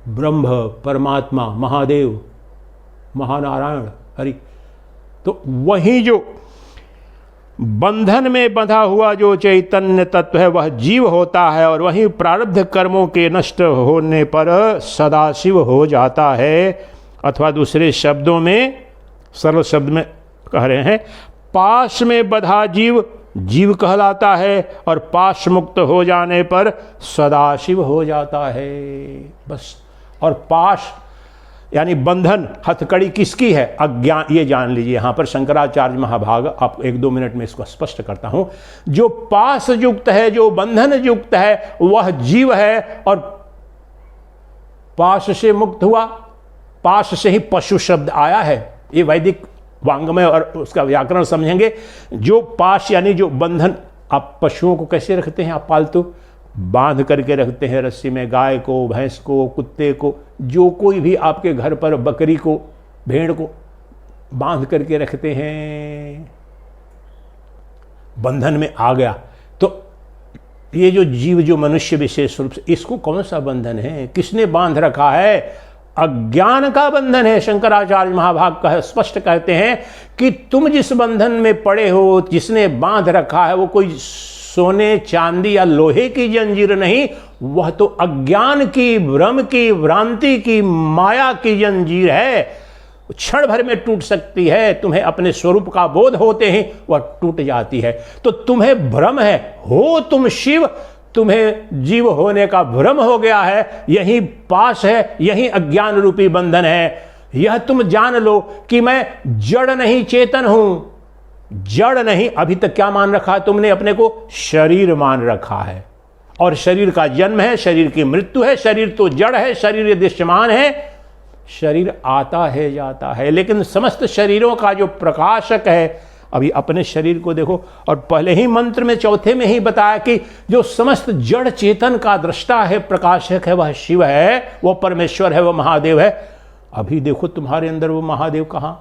ब्रह्म, परमात्मा, महादेव, महानारायण, हरि। तो वही जो बंधन में बंधा हुआ जो चैतन्य तत्व है वह जीव होता है, और वही प्रारब्ध कर्मों के नष्ट होने पर सदाशिव हो जाता है। अथवा दूसरे शब्दों में, सरल शब्द में कह रहे हैं, पाश में बंधा जीव जीव कहलाता है, और पाश मुक्त हो जाने पर सदाशिव हो जाता है। बस। और पाश यानी बंधन, हथकड़ी किसकी है? अज्ञान। ये जान लीजिए, यहां पर शंकराचार्य महाभाग, आप 1-2 मिनट में इसको स्पष्ट करता हूं। जो पाश युक्त है, जो बंधन युक्त है, वह जीव है, और पाश से मुक्त हुआ। पाश से ही पशु शब्द आया है, ये वैदिक वांग्मय और उसका व्याकरण समझेंगे। जो पाश यानी जो बंधन, आप पशुओं को कैसे रखते हैं? आप पालतू बांध करके रखते हैं रस्सी में, गाय को, भैंस को, कुत्ते को, जो कोई भी आपके घर पर, बकरी को, भेड़ को बांध करके रखते हैं। बंधन में आ गया तो ये जो जीव, जो मनुष्य विशेष रूप से, इसको कौन सा बंधन है? किसने बांध रखा है? अज्ञान का बंधन है। शंकराचार्य महाभाग कह स्पष्ट कहते हैं कि तुम जिस बंधन में पड़े हो, जिसने बांध रखा है, वो कोई सोने, चांदी या लोहे की जंजीर नहीं, वह तो अज्ञान की, भ्रम की, भ्रांति की, माया की जंजीर है। क्षण भर में टूट सकती है। तुम्हें अपने स्वरूप का बोध होते ही वह टूट जाती है। तो तुम्हें भ्रम है, हो तुम शिव, तुम्हें जीव होने का भ्रम हो गया है। यही पाश है, यही अज्ञान रूपी बंधन है। यह तुम जान लो कि मैं जड़ नहीं, चेतन हूं। जड़ नहीं, अभी तक क्या मान रखा है तुमने? अपने को शरीर मान रखा है, और शरीर का जन्म है, शरीर की मृत्यु है। शरीर तो जड़ है, शरीर दृश्यमान है, शरीर आता है, जाता है। लेकिन समस्त शरीरों का जो प्रकाशक है, अभी अपने शरीर को देखो। और पहले ही मंत्र में, चौथे में ही बताया कि जो समस्त जड़ चेतन का दृष्टा है, प्रकाशक है, वह शिव है, वह परमेश्वर है, वह महादेव है। अभी देखो तुम्हारे अंदर वो महादेव कहां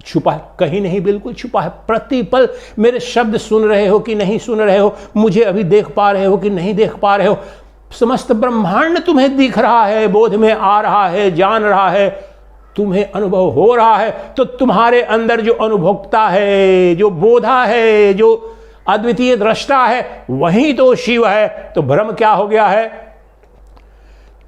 छुपा है? कहीं नहीं, बिल्कुल छुपा है। प्रतिपल मेरे शब्द सुन रहे हो कि नहीं सुन रहे हो, मुझे अभी देख पा रहे हो कि नहीं देख पा रहे हो, समस्त ब्रह्मांड तुम्हें दिख रहा है, बोध में आ रहा है, जान रहा है, तुम्हें अनुभव हो रहा है। तो तुम्हारे अंदर जो अनुभोक्ता है, जो बोधा है, जो अद्वितीय दृष्टा है, वही तो शिव है। तो भ्रम क्या हो गया है?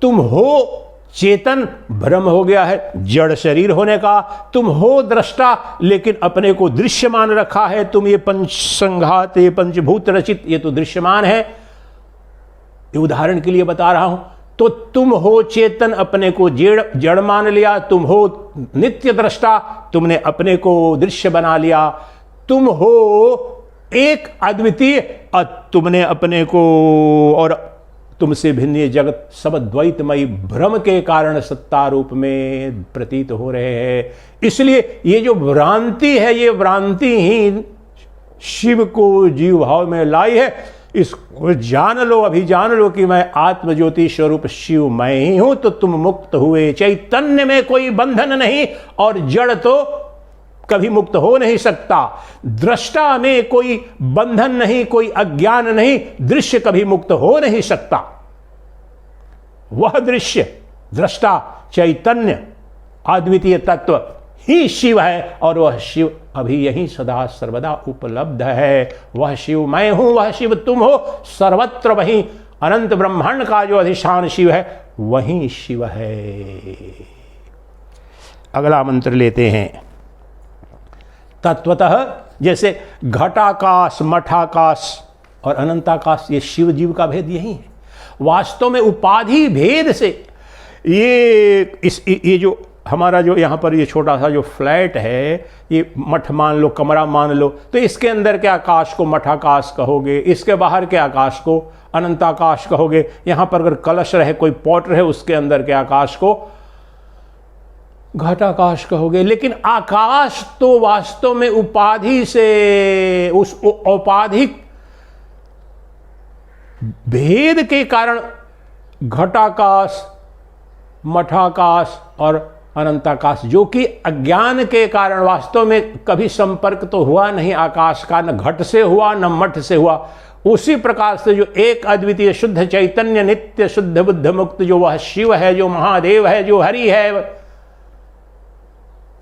तुम हो चेतन, भ्रम हो गया है जड़ शरीर होने का। तुम हो दृष्टा, लेकिन अपने को दृश्य मान रखा है। तुम ये पंच संघात, ये पंचभूत रचित, ये तो दृश्यमान है। ये उदाहरण के लिए बता रहा हूं। तो तुम हो चेतन, अपने को जड़ मान लिया। तुम हो नित्य दृष्टा, तुमने अपने को दृश्य बना लिया। तुम हो एक अद्वितीय, तुमने अपने को, और तुमसे भिन्न ये जगत सब द्वैतमयी भ्रम के कारण सत्ता रूप में प्रतीत हो रहे हैं। इसलिए ये जो भ्रांति है, ये भ्रांति ही शिव को जीव भाव में लाई है। इसको जान लो, अभी जान लो कि मैं आत्म ज्योति स्वरूप शिव मैं ही हूं। तो तुम मुक्त हुए। चैतन्य में कोई बंधन नहीं, और जड़ तो कभी मुक्त हो नहीं सकता। दृष्टा में कोई बंधन नहीं, कोई अज्ञान नहीं, दृश्य कभी मुक्त हो नहीं सकता। वह दृश्य, दृष्टा, चैतन्य, अद्वितीय तत्व ही शिव है, और वह शिव अभी यही सदा सर्वदा उपलब्ध है। वह शिव मैं हूं, वह शिव तुम हो। सर्वत्र वही अनंत ब्रह्मांड का जो अधिष्ठान शिव है, वही शिव है। अगला मंत्र लेते हैं। तत्वतः जैसे घटाकाश, मठाकाश और अनंताकाश, ये शिव जीव का भेद यही है। वास्तव में उपाधि भेद से ये जो हमारा जो यहाँ पर ये छोटा सा जो फ्लैट है, ये मठ मान लो, कमरा मान लो, तो इसके अंदर के आकाश को मठाकाश कहोगे, इसके बाहर के आकाश को अनंताकाश कहोगे। यहाँ पर अगर कलश रहे, कोई पॉट रहे, उसके अंदर के आकाश को घटाकाश कहोगे। लेकिन आकाश तो वास्तव में उपाधि से, उस औपाधिक भेद के कारण घटाकाश, मठाकाश और अनंताकाश, जो कि अज्ञान के कारण वास्तव में कभी संपर्क तो हुआ नहीं आकाश का, न घट से हुआ न मठ से हुआ। उसी प्रकार से जो एक अद्वितीय शुद्ध चैतन्य नित्य शुद्ध बुद्ध मुक्त जो वह शिव है, जो महादेव है, जो हरि है,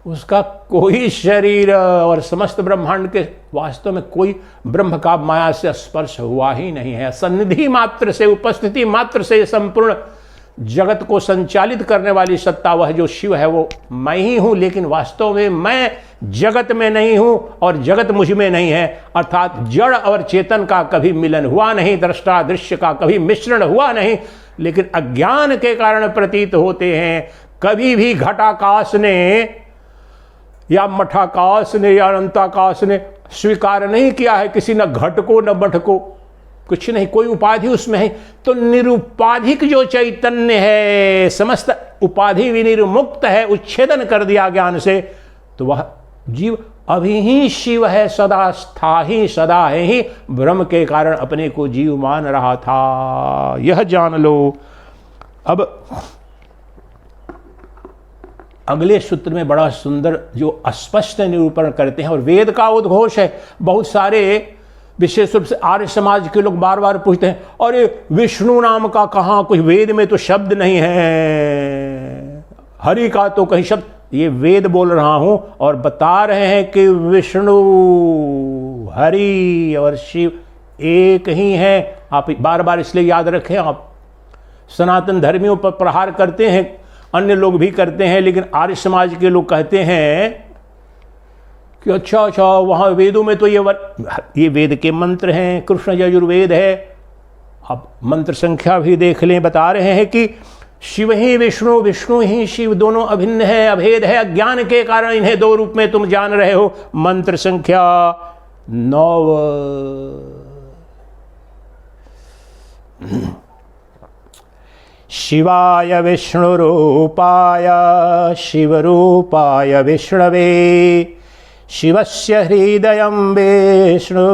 उसका कोई शरीर और समस्त ब्रह्मांड के वास्तव में कोई ब्रह्म का माया से स्पर्श हुआ ही नहीं है। सन्निधि मात्र से, उपस्थिति मात्र से संपूर्ण जगत को संचालित करने वाली सत्ता वह जो शिव है वो मैं ही हूं। लेकिन वास्तव में मैं जगत में नहीं हूं और जगत मुझ में नहीं है। अर्थात जड़ और चेतन का कभी मिलन हुआ नहीं, दृष्टा दृश्य का कभी मिश्रण हुआ नहीं, लेकिन अज्ञान के कारण प्रतीत होते हैं। कभी भी घटाकाश ने या मठाकाश ने या अनंताकाश ने स्वीकार नहीं किया है किसी, न घट को न मठ को, कुछ नहीं, कोई उपाधि उसमें है। तो निरुपाधिक जो चैतन्य है, समस्त उपाधि विनिर्मुक्त है, उच्छेदन कर दिया ज्ञान से, तो वह जीव अभी ही शिव है, सदा स्थायी, सदा है ही, ब्रह्म के कारण अपने को जीव मान रहा था। यह जान लो। अब अगले सूत्र में बड़ा सुंदर जो स्पष्ट निरूपण करते हैं, और वेद का उद्घोष है। बहुत सारे विशेष रूप से आर्य समाज के लोग बार बार पूछते हैं, और ये विष्णु नाम का कहाँ, कुछ वेद में तो शब्द नहीं है, हरि का तो कहीं शब्द। ये वेद बोल रहा हूं और बता रहे हैं कि विष्णु, हरि और शिव एक ही हैं। आप बार बार इसलिए याद रखें। आप सनातन धर्मियों पर प्रहार करते हैं, अन्य लोग भी करते हैं, लेकिन आर्य समाज के लोग कहते हैं कि अच्छा वहाँ वेदों में तो ये वेद के मंत्र हैं, कृष्ण यजुर्वेद है। अब मंत्र संख्या भी देख लें, बता रहे हैं कि शिव ही विष्णु, विष्णु ही शिव, दोनों अभिन्न है, अभेद है। अज्ञान के कारण इन्हें दो रूप में तुम जान रहे हो। मंत्र संख्या 9। शिवाय विष्णुरूपाय शिवरूपाय विष्णवे शिवस्य हृदयं विष्णुर्विष्णुश्च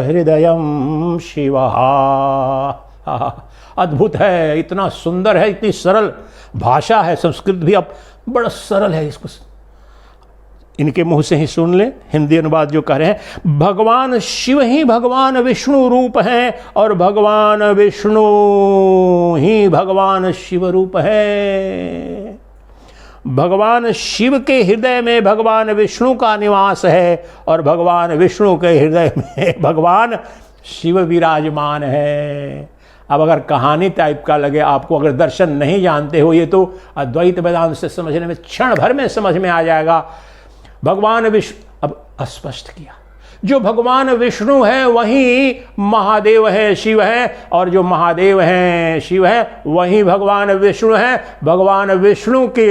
हृदयं शिवः। अद्भुत है, इतना सुंदर है, इतनी सरल भाषा है। संस्कृत भी अब बड़ा सरल है, इसको इनके मुंह से ही सुन लें। हिंदी अनुवाद जो कह रहे हैं, भगवान शिव ही भगवान विष्णु रूप हैं और भगवान विष्णु ही भगवान शिव रूप है। भगवान शिव के हृदय में भगवान विष्णु का निवास है और भगवान विष्णु के हृदय में भगवान शिव विराजमान है। अब अगर कहानी टाइप का लगे आपको, अगर दर्शन नहीं जानते हो, ये तो अद्वैत वेदांत से समझने में क्षण भर में समझ में आ जाएगा। भगवान विष्णु, अब स्पष्ट किया, जो भगवान विष्णु है वही महादेव है, शिव है, और जो महादेव हैं शिव है वही भगवान विष्णु है। भगवान विष्णु के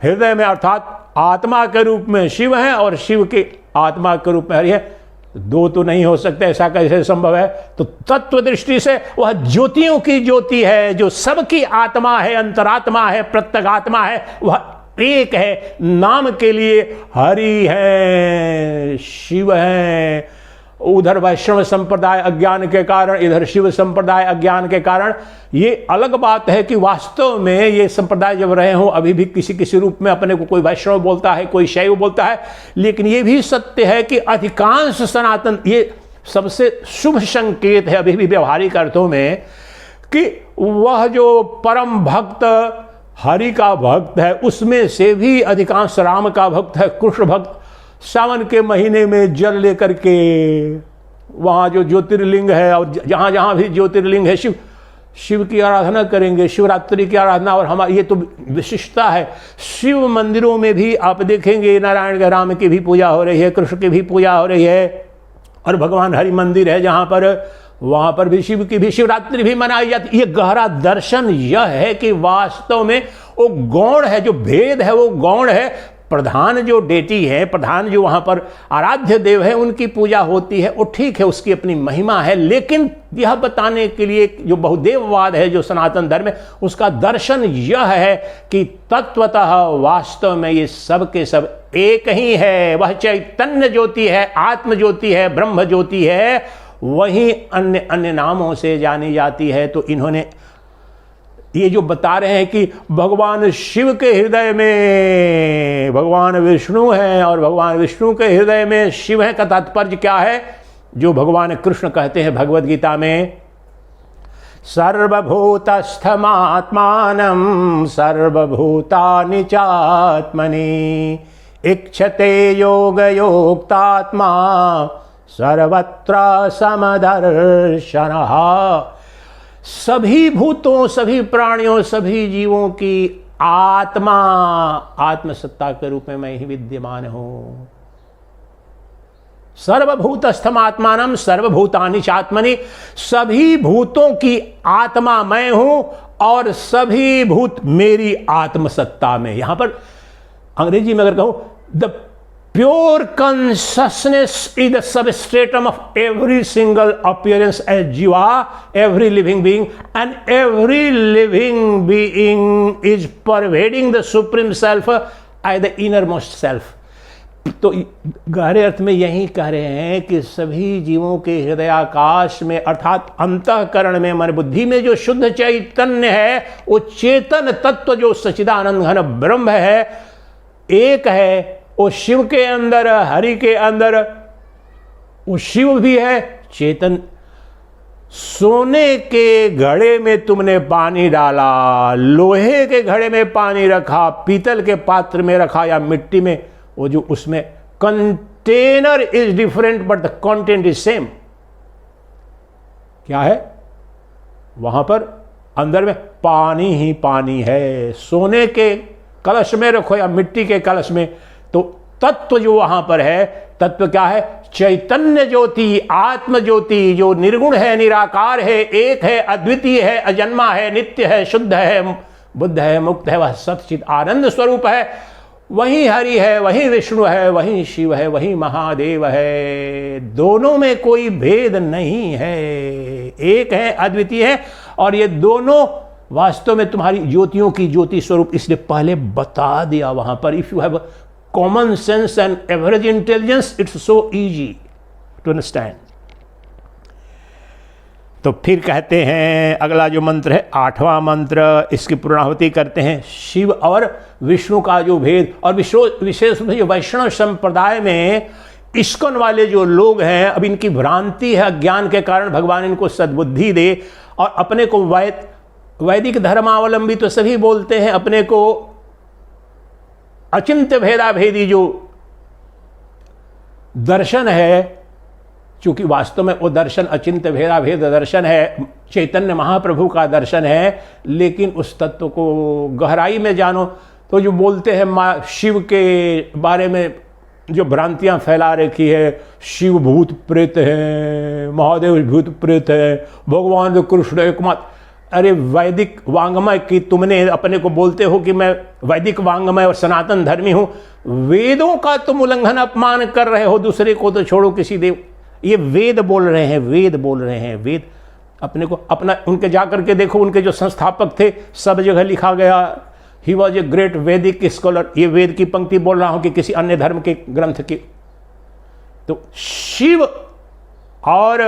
हृदय में अर्थात आत्मा के रूप में शिव है और शिव के आत्मा के रूप में हरि है। दो तो नहीं हो सकते, ऐसा कैसे संभव है? तो तत्व दृष्टि से वह ज्योतियों की ज्योति है, जो सबकी आत्मा है, अंतरात्मा है, प्रत्यगात्मा है, वह एक है। नाम के लिए हरि है, शिव है। उधर वैष्णव संप्रदाय अज्ञान के कारण, इधर शिव संप्रदाय अज्ञान के कारण। ये अलग बात है कि वास्तव में ये संप्रदाय जब रहे हों, अभी भी किसी किसी रूप में अपने को कोई वैष्णव बोलता है, कोई शैव बोलता है, लेकिन ये भी सत्य है कि अधिकांश सनातन, ये सबसे शुभ संकेत है अभी भी व्यवहारिक अर्थों में, कि वह जो परम भक्त हरि का भक्त है, उसमें से भी अधिकांश राम का भक्त है, कृष्ण भक्त। सावन के महीने में जल लेकर के वहाँ जो ज्योतिर्लिंग है, और जहाँ जहाँ भी ज्योतिर्लिंग है, शिव की आराधना करेंगे, शिवरात्रि की आराधना। और हमारी ये तो विशिष्टता है, शिव मंदिरों में भी आप देखेंगे नारायण के, राम की भी पूजा हो रही है, कृष्ण की भी पूजा हो रही है, और भगवान हरि मंदिर है जहाँ पर, वहां पर भी शिव की भी शिवरात्रि भी मनाई जाती है। ये गहरा दर्शन यह है कि वास्तव में वो गौण है, जो भेद है वो गौण है। प्रधान जो डेटी है, प्रधान जो वहां पर आराध्य देव है, उनकी पूजा होती है, वो ठीक है, उसकी अपनी महिमा है। लेकिन यह बताने के लिए जो बहुदेववाद है, जो सनातन धर्म है, उसका दर्शन यह है कि तत्वतः वास्तव में ये सब के सब एक ही है। वह चैतन्य ज्योति है, आत्म ज्योति है, ब्रह्म ज्योति है, वही अन्य अन्य नामों से जानी जाती है। तो इन्होंने ये जो बता रहे हैं कि भगवान शिव के हृदय में भगवान विष्णु हैं और भगवान विष्णु के हृदय में शिव है, का तात्पर्य क्या है? जो भगवान कृष्ण कहते हैं भगवद गीता में, सर्वभूतस्थमात्मानं सर्वभूतानि चात्मनि इक्षते योगयोक्तात्मा सर्वत्र समदर्शनः। सभी भूतों, सभी प्राणियों, सभी जीवों की आत्मा, आत्मसत्ता के रूप में मैं ही विद्यमान हूं। सर्वभूतस्थम आत्मानम सर्वभूतानि चात्मनि, सभी भूतों की आत्मा मैं हूं और सभी भूत मेरी आत्मसत्ता में। यहां पर अंग्रेजी में अगर कहूं, the pure consciousness is the substratum of every single appearance as jiva, every living being, and every living being is pervading the supreme self as the innermost self। तो गहरे अर्थ में यही कह रहे हैं कि सभी जीवों के हृदयाकाश में, अर्थात अंतःकरण में, मन बुद्धि में जो शुद्ध चैतन्य है, वो चेतन तत्व जो सच्चिदानंद घन ब्रह्म है, एक है। वो शिव के अंदर, हरि के अंदर, वो शिव भी है चेतन। सोने के घड़े में तुमने पानी डाला, लोहे के घड़े में पानी रखा, पीतल के पात्र में रखा या मिट्टी में, वो जो उसमें container is different but the content is same. क्या है? वहां पर अंदर में पानी ही पानी है। सोने के कलश में रखो या मिट्टी के कलश में, तो तत्व जो वहां पर है, तत्व क्या है? चैतन्य ज्योति, आत्म ज्योति, जो निर्गुण है, निराकार है, एक है, अद्वितीय है, अजन्मा है, नित्य है, शुद्ध है, बुद्ध है, मुक्त है, वह सच्चित आनंद स्वरूप है। वही हरि है, वही विष्णु है, वही शिव है, वही महादेव है। दोनों में कोई भेद नहीं है, एक है, अद्वितीय है। और ये दोनों वास्तव में तुम्हारी ज्योतियों की ज्योति स्वरूप, इसलिए पहले बता दिया वहां पर। If you have common sense and average intelligence, it's so easy to understand. तो फिर कहते हैं अगला जो मंत्र है, 8वां मंत्र, इसकी पूर्णाहुति करते हैं। शिव और विष्णु का जो भेद, और विशेष रूप से जो वैष्णव संप्रदाय में इस्कॉन वाले जो लोग हैं, अब इनकी भ्रांति है, अज्ञान के कारण भगवान इनको सद्बुद्धि दे। और अपने को वैदिक धर्मावलंबी तो सभी बोलते हैं, अपने को अचिंत्य भेदाभेदी जो दर्शन है, चूंकि वास्तव में वो दर्शन अचिंत्य भेदाभेद दर्शन है, चैतन्य महाप्रभु का दर्शन है, लेकिन उस तत्व को गहराई में जानो। तो जो बोलते हैं शिव के बारे में जो भ्रांतियां फैला रखी है, शिव भूत प्रेत है, महादेव भूत प्रेत है, भगवान कृष्ण एकमात्र। अरे वैदिक वांग्मय की तुमने अपने को बोलते हो कि मैं वैदिक वांग्मय और सनातन धर्मी हूं, वेदों का तुम उल्लंघन अपमान कर रहे हो। दूसरे को तो छोड़ो, किसी देव, ये वेद बोल रहे हैं, वेद बोल रहे हैं, वेद अपने को अपना, उनके जाकर के देखो, उनके जो संस्थापक थे सब जगह लिखा गया, ही वॉज ए ग्रेट वैदिक स्कॉलर। ये वेद की पंक्ति बोल रहा हूं कि किसी अन्य धर्म के ग्रंथ की। तो शिव और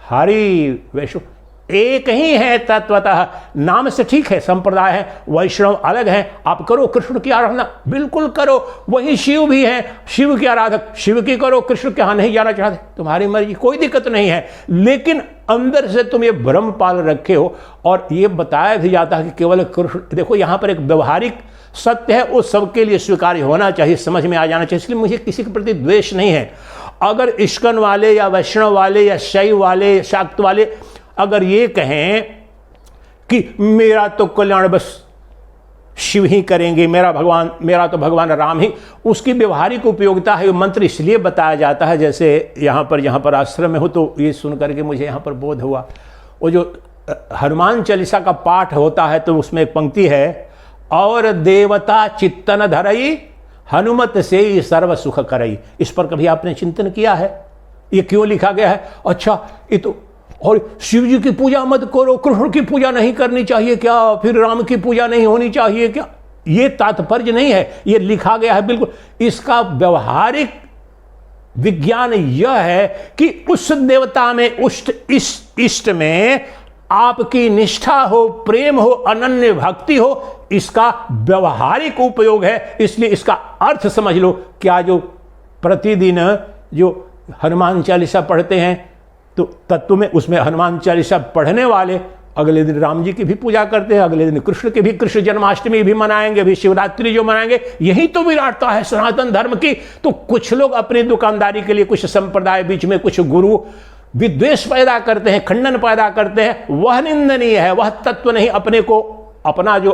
हरि वैष्णव एक ही है तत्वतः। नाम से ठीक है, संप्रदाय है, वैष्णव अलग है। आप करो कृष्ण की आराधना, बिल्कुल करो, वही शिव भी है, शिव की आराधक शिव की करो, कृष्ण के यहां नहीं जाना चाहते, तुम्हारी मर्जी, कोई दिक्कत नहीं है। लेकिन अंदर से तुम ये भ्रम पाल रखे हो। और ये बताया भी जाता है कि केवल कृष्ण, देखो यहां पर एक व्यवहारिक सत्य है, वो सबके लिए स्वीकार्य होना चाहिए, समझ में आ जाना चाहिए। इसलिए मुझे किसी के प्रति द्वेष नहीं है। अगर इस्कॉन वाले या वैष्णव वाले या शैव वाले, शाक्त वाले अगर ये कहें कि मेरा तो कल्याण बस शिव ही करेंगे, मेरा तो भगवान राम ही, उसकी व्यवहारिक उपयोगिता है। मंत्र इसलिए बताया जाता है, जैसे यहाँ पर आश्रम में हो तो ये सुन करके मुझे यहाँ पर बोध हुआ, वो जो हनुमान चालीसा का पाठ होता है तो उसमें एक पंक्ति है, और देवता चित्तन धरई, हनुमत से ही सर्व सुख करई। इस पर कभी आपने चिंतन किया है ये क्यों लिखा गया है? अच्छा ये तो, और शिव जी की पूजा मत करो, कृष्ण की पूजा नहीं करनी चाहिए क्या, फिर राम की पूजा नहीं होनी चाहिए क्या? ये तात्पर्य नहीं है, ये लिखा गया है बिल्कुल। इसका व्यवहारिक विज्ञान यह है कि उस देवता में, इष्ट में आपकी निष्ठा हो, प्रेम हो, अनन्य भक्ति हो, इसका व्यवहारिक उपयोग है। इसलिए इसका अर्थ समझ लो। क्या जो प्रतिदिन जो हनुमान चालीसा पढ़ते हैं तो तत्व में उसमें हनुमान चालीसा पढ़ने वाले अगले दिन राम जी की भी पूजा करते हैं, अगले दिन कृष्ण की भी, कृष्ण जन्माष्टमी भी मनाएंगे, भी शिवरात्रि जो मनाएंगे। यही तो विराटता है सनातन धर्म की। तो कुछ लोग अपनी दुकानदारी के लिए, कुछ संप्रदाय बीच में कुछ गुरु विद्वेष पैदा करते हैं, खंडन पैदा करते हैं, वह निंदनीय है, वह तत्व नहीं। अपने को अपना जो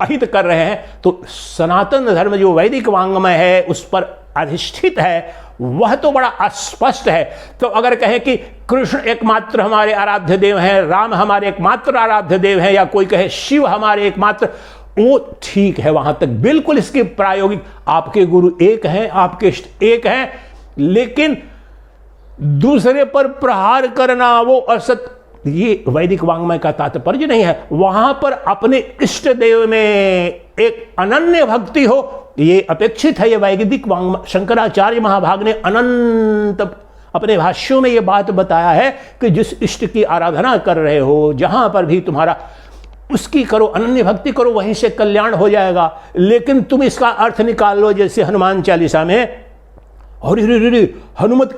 अहित कर रहे हैं। तो सनातन धर्म जो वैदिक वांग्मय है उस पर अधिष्ठित है, वह तो बड़ा स्पष्ट है। तो अगर कहें कि कृष्ण एकमात्र हमारे आराध्य देव हैं, राम हमारे एकमात्र आराध्य देव हैं, या कोई कहे शिव हमारे एकमात्र, वो ठीक है, वहां तक बिल्कुल इसकी प्रायोगिक। आपके गुरु एक हैं, आपके इष्ट एक हैं, लेकिन दूसरे पर प्रहार करना वो असत, ये वैदिक वांग्मय का तात्पर्य नहीं है। वहां पर अपने इष्ट देव में एक अनन्य भक्ति हो, ये अपेक्षित है। ये वैदिक वांग्मय, शंकराचार्य महाभाग ने अनंत अपने भाष्यों में ये बात बताया है कि जिस इष्ट की आराधना कर रहे हो, जहां पर भी तुम्हारा, उसकी करो, अनन्य भक्ति करो, वहीं से कल्याण हो जाएगा। लेकिन तुम इसका अर्थ निकाल लो, जैसे हनुमान चालीसा में, और हनुमत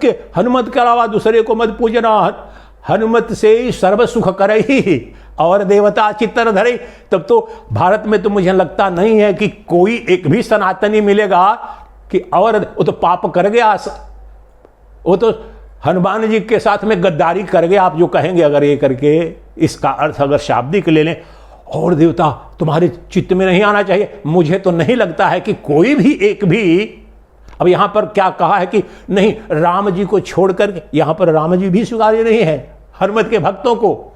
के अलावा दूसरे को मत पूजना, हनुमत से ही सर्व सुख करई और देवता चित्तन धरई। तब तो भारत में तो मुझे लगता नहीं है कि कोई एक भी सनातनी मिलेगा कि और वो तो पाप कर गया, वो तो हनुमान जी के साथ में गद्दारी कर गया, आप जो कहेंगे अगर ये करके इसका अर्थ अगर शाब्दिक ले लें, और देवता तुम्हारे चित्त में नहीं आना चाहिए। मुझे तो नहीं लगता है कि कोई भी एक भी, अब यहां पर क्या कहा है कि नहीं राम जी को छोड़कर, यहां पर राम जी भी स्वीकार्य नहीं है हनुमत के भक्तों को।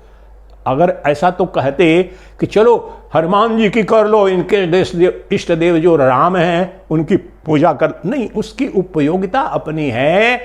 अगर ऐसा तो कहते कि चलो हनुमान जी की कर लो, इनके देश इष्ट देव जो राम हैं उनकी पूजा कर, नहीं, उसकी उपयोगिता अपनी है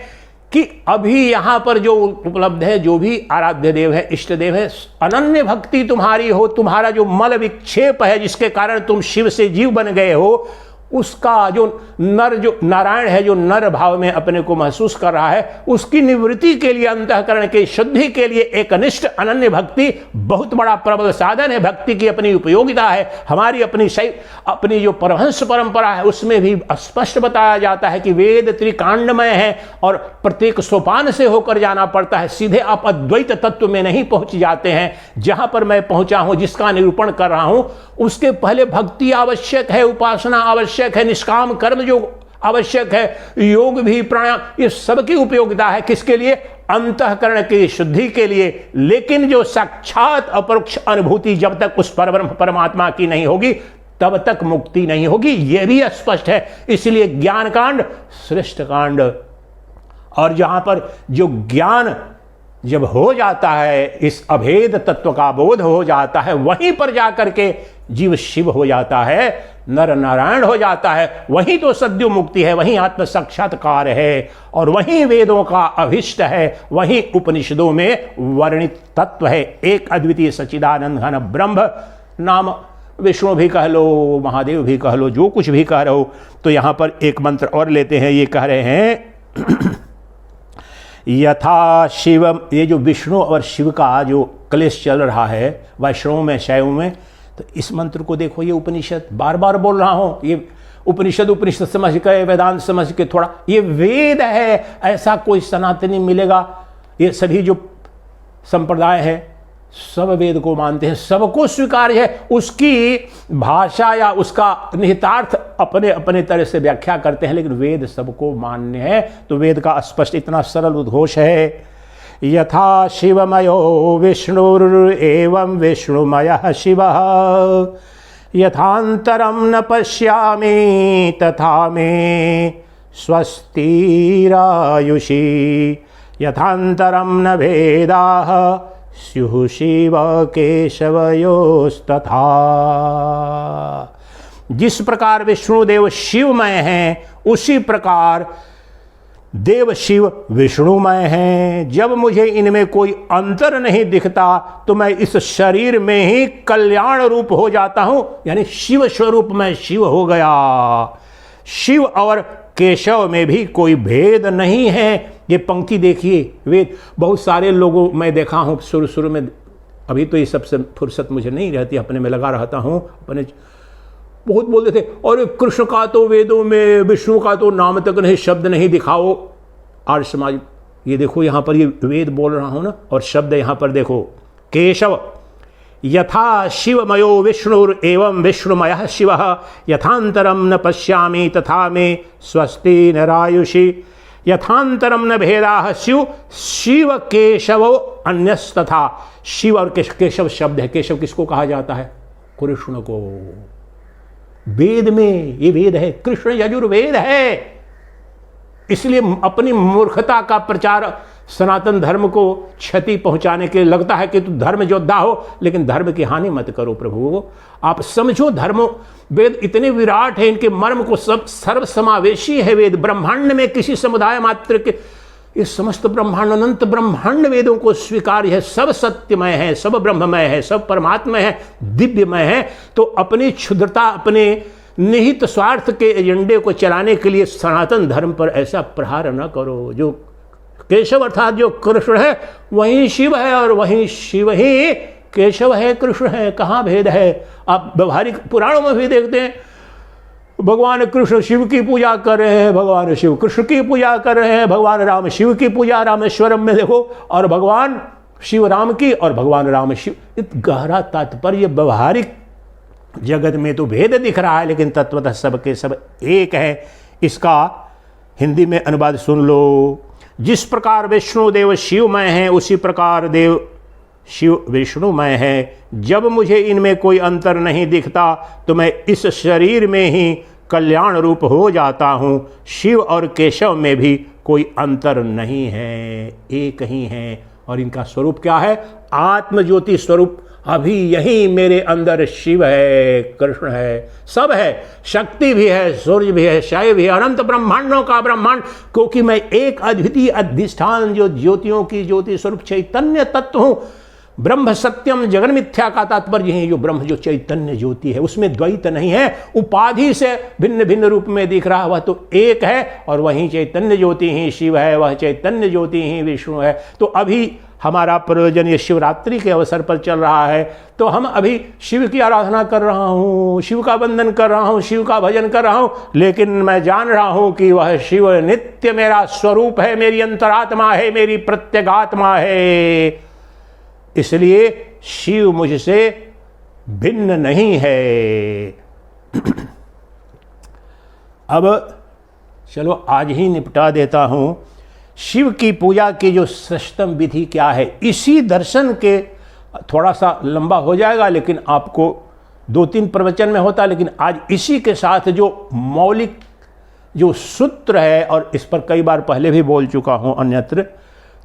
कि अभी यहां पर जो उपलब्ध है, जो भी आराध्य देव है, इष्ट देव है, अनन्य भक्ति तुम्हारी हो, तुम्हारा जो मल विक्षेप है जिसके कारण तुम शिव से जीव बन गए हो, उसका जो नर, जो नारायण है, जो नर भाव में अपने को महसूस कर रहा है, उसकी निवृत्ति के लिए, अंतःकरण की शुद्धि के लिए एक अनिष्ट अनन्य भक्ति बहुत बड़ा प्रबल साधन है। भक्ति की अपनी उपयोगिता है। हमारी अपनी जो परमहंस परंपरा है उसमें भी स्पष्ट बताया जाता है कि वेद त्रिकांडमय है और प्रत्येक सोपान से होकर जाना पड़ता है। सीधे आप अद्वैत तत्व में नहीं पहुंच जाते हैं। जहां पर मैं पहुंचा हूं, जिसका निरूपण कर रहा हूं, उसके पहले भक्ति आवश्यक है, उपासना आवश्यक है, निष्काम कर्म जो आवश्यक है, योग भी, प्राणायाम, ये सबकी उपयोगिता है। किसके लिए? अंतःकरण की शुद्धि के लिए। लेकिन जो साक्षात अपरोक्ष अनुभूति जब तक उस परब्रह्म परमात्मा की नहीं होगी तब तक मुक्ति नहीं होगी, यह भी स्पष्ट है। इसलिए ज्ञान कांड श्रेष्ठ कांड। और जहां पर जो ज्ञान जब हो जाता है, इस अभेद तत्व का बोध हो जाता है, वहीं पर जाकर के जीव शिव हो जाता है, नर नारायण हो जाता है। वहीं तो सद्यो मुक्ति है, वहीं आत्म साक्षात्कार है, और वहीं वेदों का अभिष्ट है, वहीं उपनिषदों में वर्णित तत्व है। एक अद्वितीय सच्चिदानंद घन ब्रह्म नाम, विष्णु भी कह लो, महादेव भी कह लो, जो कुछ भी कह रहे हो। तो यहां पर एक मंत्र और लेते हैं। ये कह रहे हैं यथा शिवम, ये जो विष्णु और शिव का जो क्लेश चल रहा है वैष्णव में, शैव में, तो इस मंत्र को देखो। ये उपनिषद, बार बार बोल रहा हूं, ये उपनिषद समझ के, वेदांत समझ के, थोड़ा ये वेद है। ऐसा कोई सनातनी मिलेगा? ये सभी जो संप्रदाय है सब वेद को मानते हैं, सबको स्वीकार्य है। उसकी भाषा या उसका निहितार्थ अपने अपने तरह से व्याख्या करते हैं, लेकिन वेद सबको मान्य है। तो वेद का स्पष्ट इतना सरल उद्घोष है, यथा शिवमयो विष्णुरेवं विष्णुमयः शिवः, यथान्तरं न पश्यामि तथा मे स्वस्तिरायुषी, यथान्तरं न भेदाः स्युः शिव केशवयोस्तथा। जिस प्रकार विष्णुदेव शिवमय हैं उसी प्रकार देव शिव विष्णुमय हैं। जब मुझे इनमें कोई अंतर नहीं दिखता तो मैं इस शरीर में ही कल्याण रूप हो जाता हूं, यानी शिव स्वरूप मैं शिव हो गया। शिव और केशव में भी कोई भेद नहीं है। ये पंक्ति देखिए, वेद बहुत सारे लोगों मैं देखा हूं शुरू में, अभी तो ये सबसे फुर्सत मुझे नहीं रहती, अपने में लगा रहता हूं, अपने बहुत बोलते थे और कृष्ण का तो वेदों में, विष्णु का तो नाम तक नहीं, शब्द नहीं दिखाओ। आर्य समाज, ये देखो यहाँ पर ये वेद बोल रहा हूं ना, और शब्द यहाँ पर देखो, केशव यथा शिवमयो विष्णुर एवं विष्णुमयः शिवः यथांतरम न पश्यामि तथा मे स्वस्ति नरायुषि यथांतरम न भेदाः शिव शिव केशवो अन्यस्तथा। शिव और केशव शब्द है। केशव किसको कहा जाता है? कृष्ण को। वेद में ये वेद है, कृष्ण यजुर्वेद है। इसलिए अपनी मूर्खता का प्रचार सनातन धर्म को क्षति पहुंचाने के लिए लगता है कि तू धर्म योद्धा हो, लेकिन धर्म की हानि मत करो प्रभु। आप समझो धर्म, वेद इतने विराट है, इनके मर्म को सब सर्वसमावेशी है। वेद ब्रह्मांड में किसी समुदाय मात्र के, ये समस्त ब्रह्मांड, अनंत ब्रह्मांड वेदों को स्वीकार्य है। सब सत्यमय है, सब ब्रह्ममय है, सब परमात्मय है, दिव्यमय है। तो अपनी क्षुद्रता, अपने निहित स्वार्थ के एजेंडे को चलाने के लिए सनातन धर्म पर ऐसा प्रहार न करो। जो केशव अर्थात जो कृष्ण है वही शिव है, और वही शिव ही केशव है, कृष्ण है। कहाँ भेद है? आप व्यवहारिक पुराणों में भी देखते हैं, भगवान कृष्ण शिव की पूजा कर रहे हैं, भगवान शिव कृष्ण की पूजा कर रहे हैं, भगवान राम शिव की पूजा रामेश्वरम में देखो, और भगवान शिव राम की, और भगवान राम शिव। इतना गहरा तात्पर्य व्यवहारिक जगत में तो भेद दिख रहा है, लेकिन तत्वतः सब के सब एक है। इसका हिंदी में अनुवाद सुन लो। जिस प्रकार विष्णुदेव शिवमय हैं उसी प्रकार देव शिव विष्णुमय है। जब मुझे इनमें कोई अंतर नहीं दिखता तो मैं इस शरीर में ही कल्याण रूप हो जाता हूँ। शिव और केशव में भी कोई अंतर नहीं है, एक ही हैं। और इनका स्वरूप क्या है? आत्मज्योति स्वरूप। अभी यही मेरे अंदर शिव है, कृष्ण है, सब है, शक्ति भी है, सूर्य भी है, शय भी है, अनंत ब्रह्मांडों का ब्रह्मांड। क्योंकि मैं एक अद्वितीय अधिष्ठान, जो ज्योतियों की ज्योति स्वरूप चैतन्य तत्व हूं। ब्रह्म सत्यम जगन मिथ्या का तात्पर्य है, जो ब्रह्म जो चैतन्य ज्योति है उसमें द्वैत नहीं है। उपाधि से भिन्न भिन्न रूप में दिख रहा, वह तो एक है, और वही चैतन्य ज्योति ही शिव है, वह चैतन्य ज्योति ही विष्णु है। तो अभी हमारा प्रयोजन ये शिवरात्रि के अवसर पर चल रहा है, तो हम अभी शिव की आराधना कर रहा हूँ, शिव का वंदन कर रहा हूँ, शिव का भजन कर रहा हूँ, लेकिन मैं जान रहा हूँ कि वह शिव नित्य मेरा स्वरूप है, मेरी अंतरात्मा है, मेरी प्रत्यगात्मा है। इसलिए शिव मुझसे भिन्न नहीं है। अब चलो आज ही निपटा देता हूँ। शिव की पूजा की जो श्रेष्ठतम विधि क्या है, इसी दर्शन के, थोड़ा सा लंबा हो जाएगा लेकिन आपको 2-3 प्रवचन में होता, लेकिन आज इसी के साथ जो मौलिक जो सूत्र है, और इस पर कई बार पहले भी बोल चुका हूँ अन्यत्र,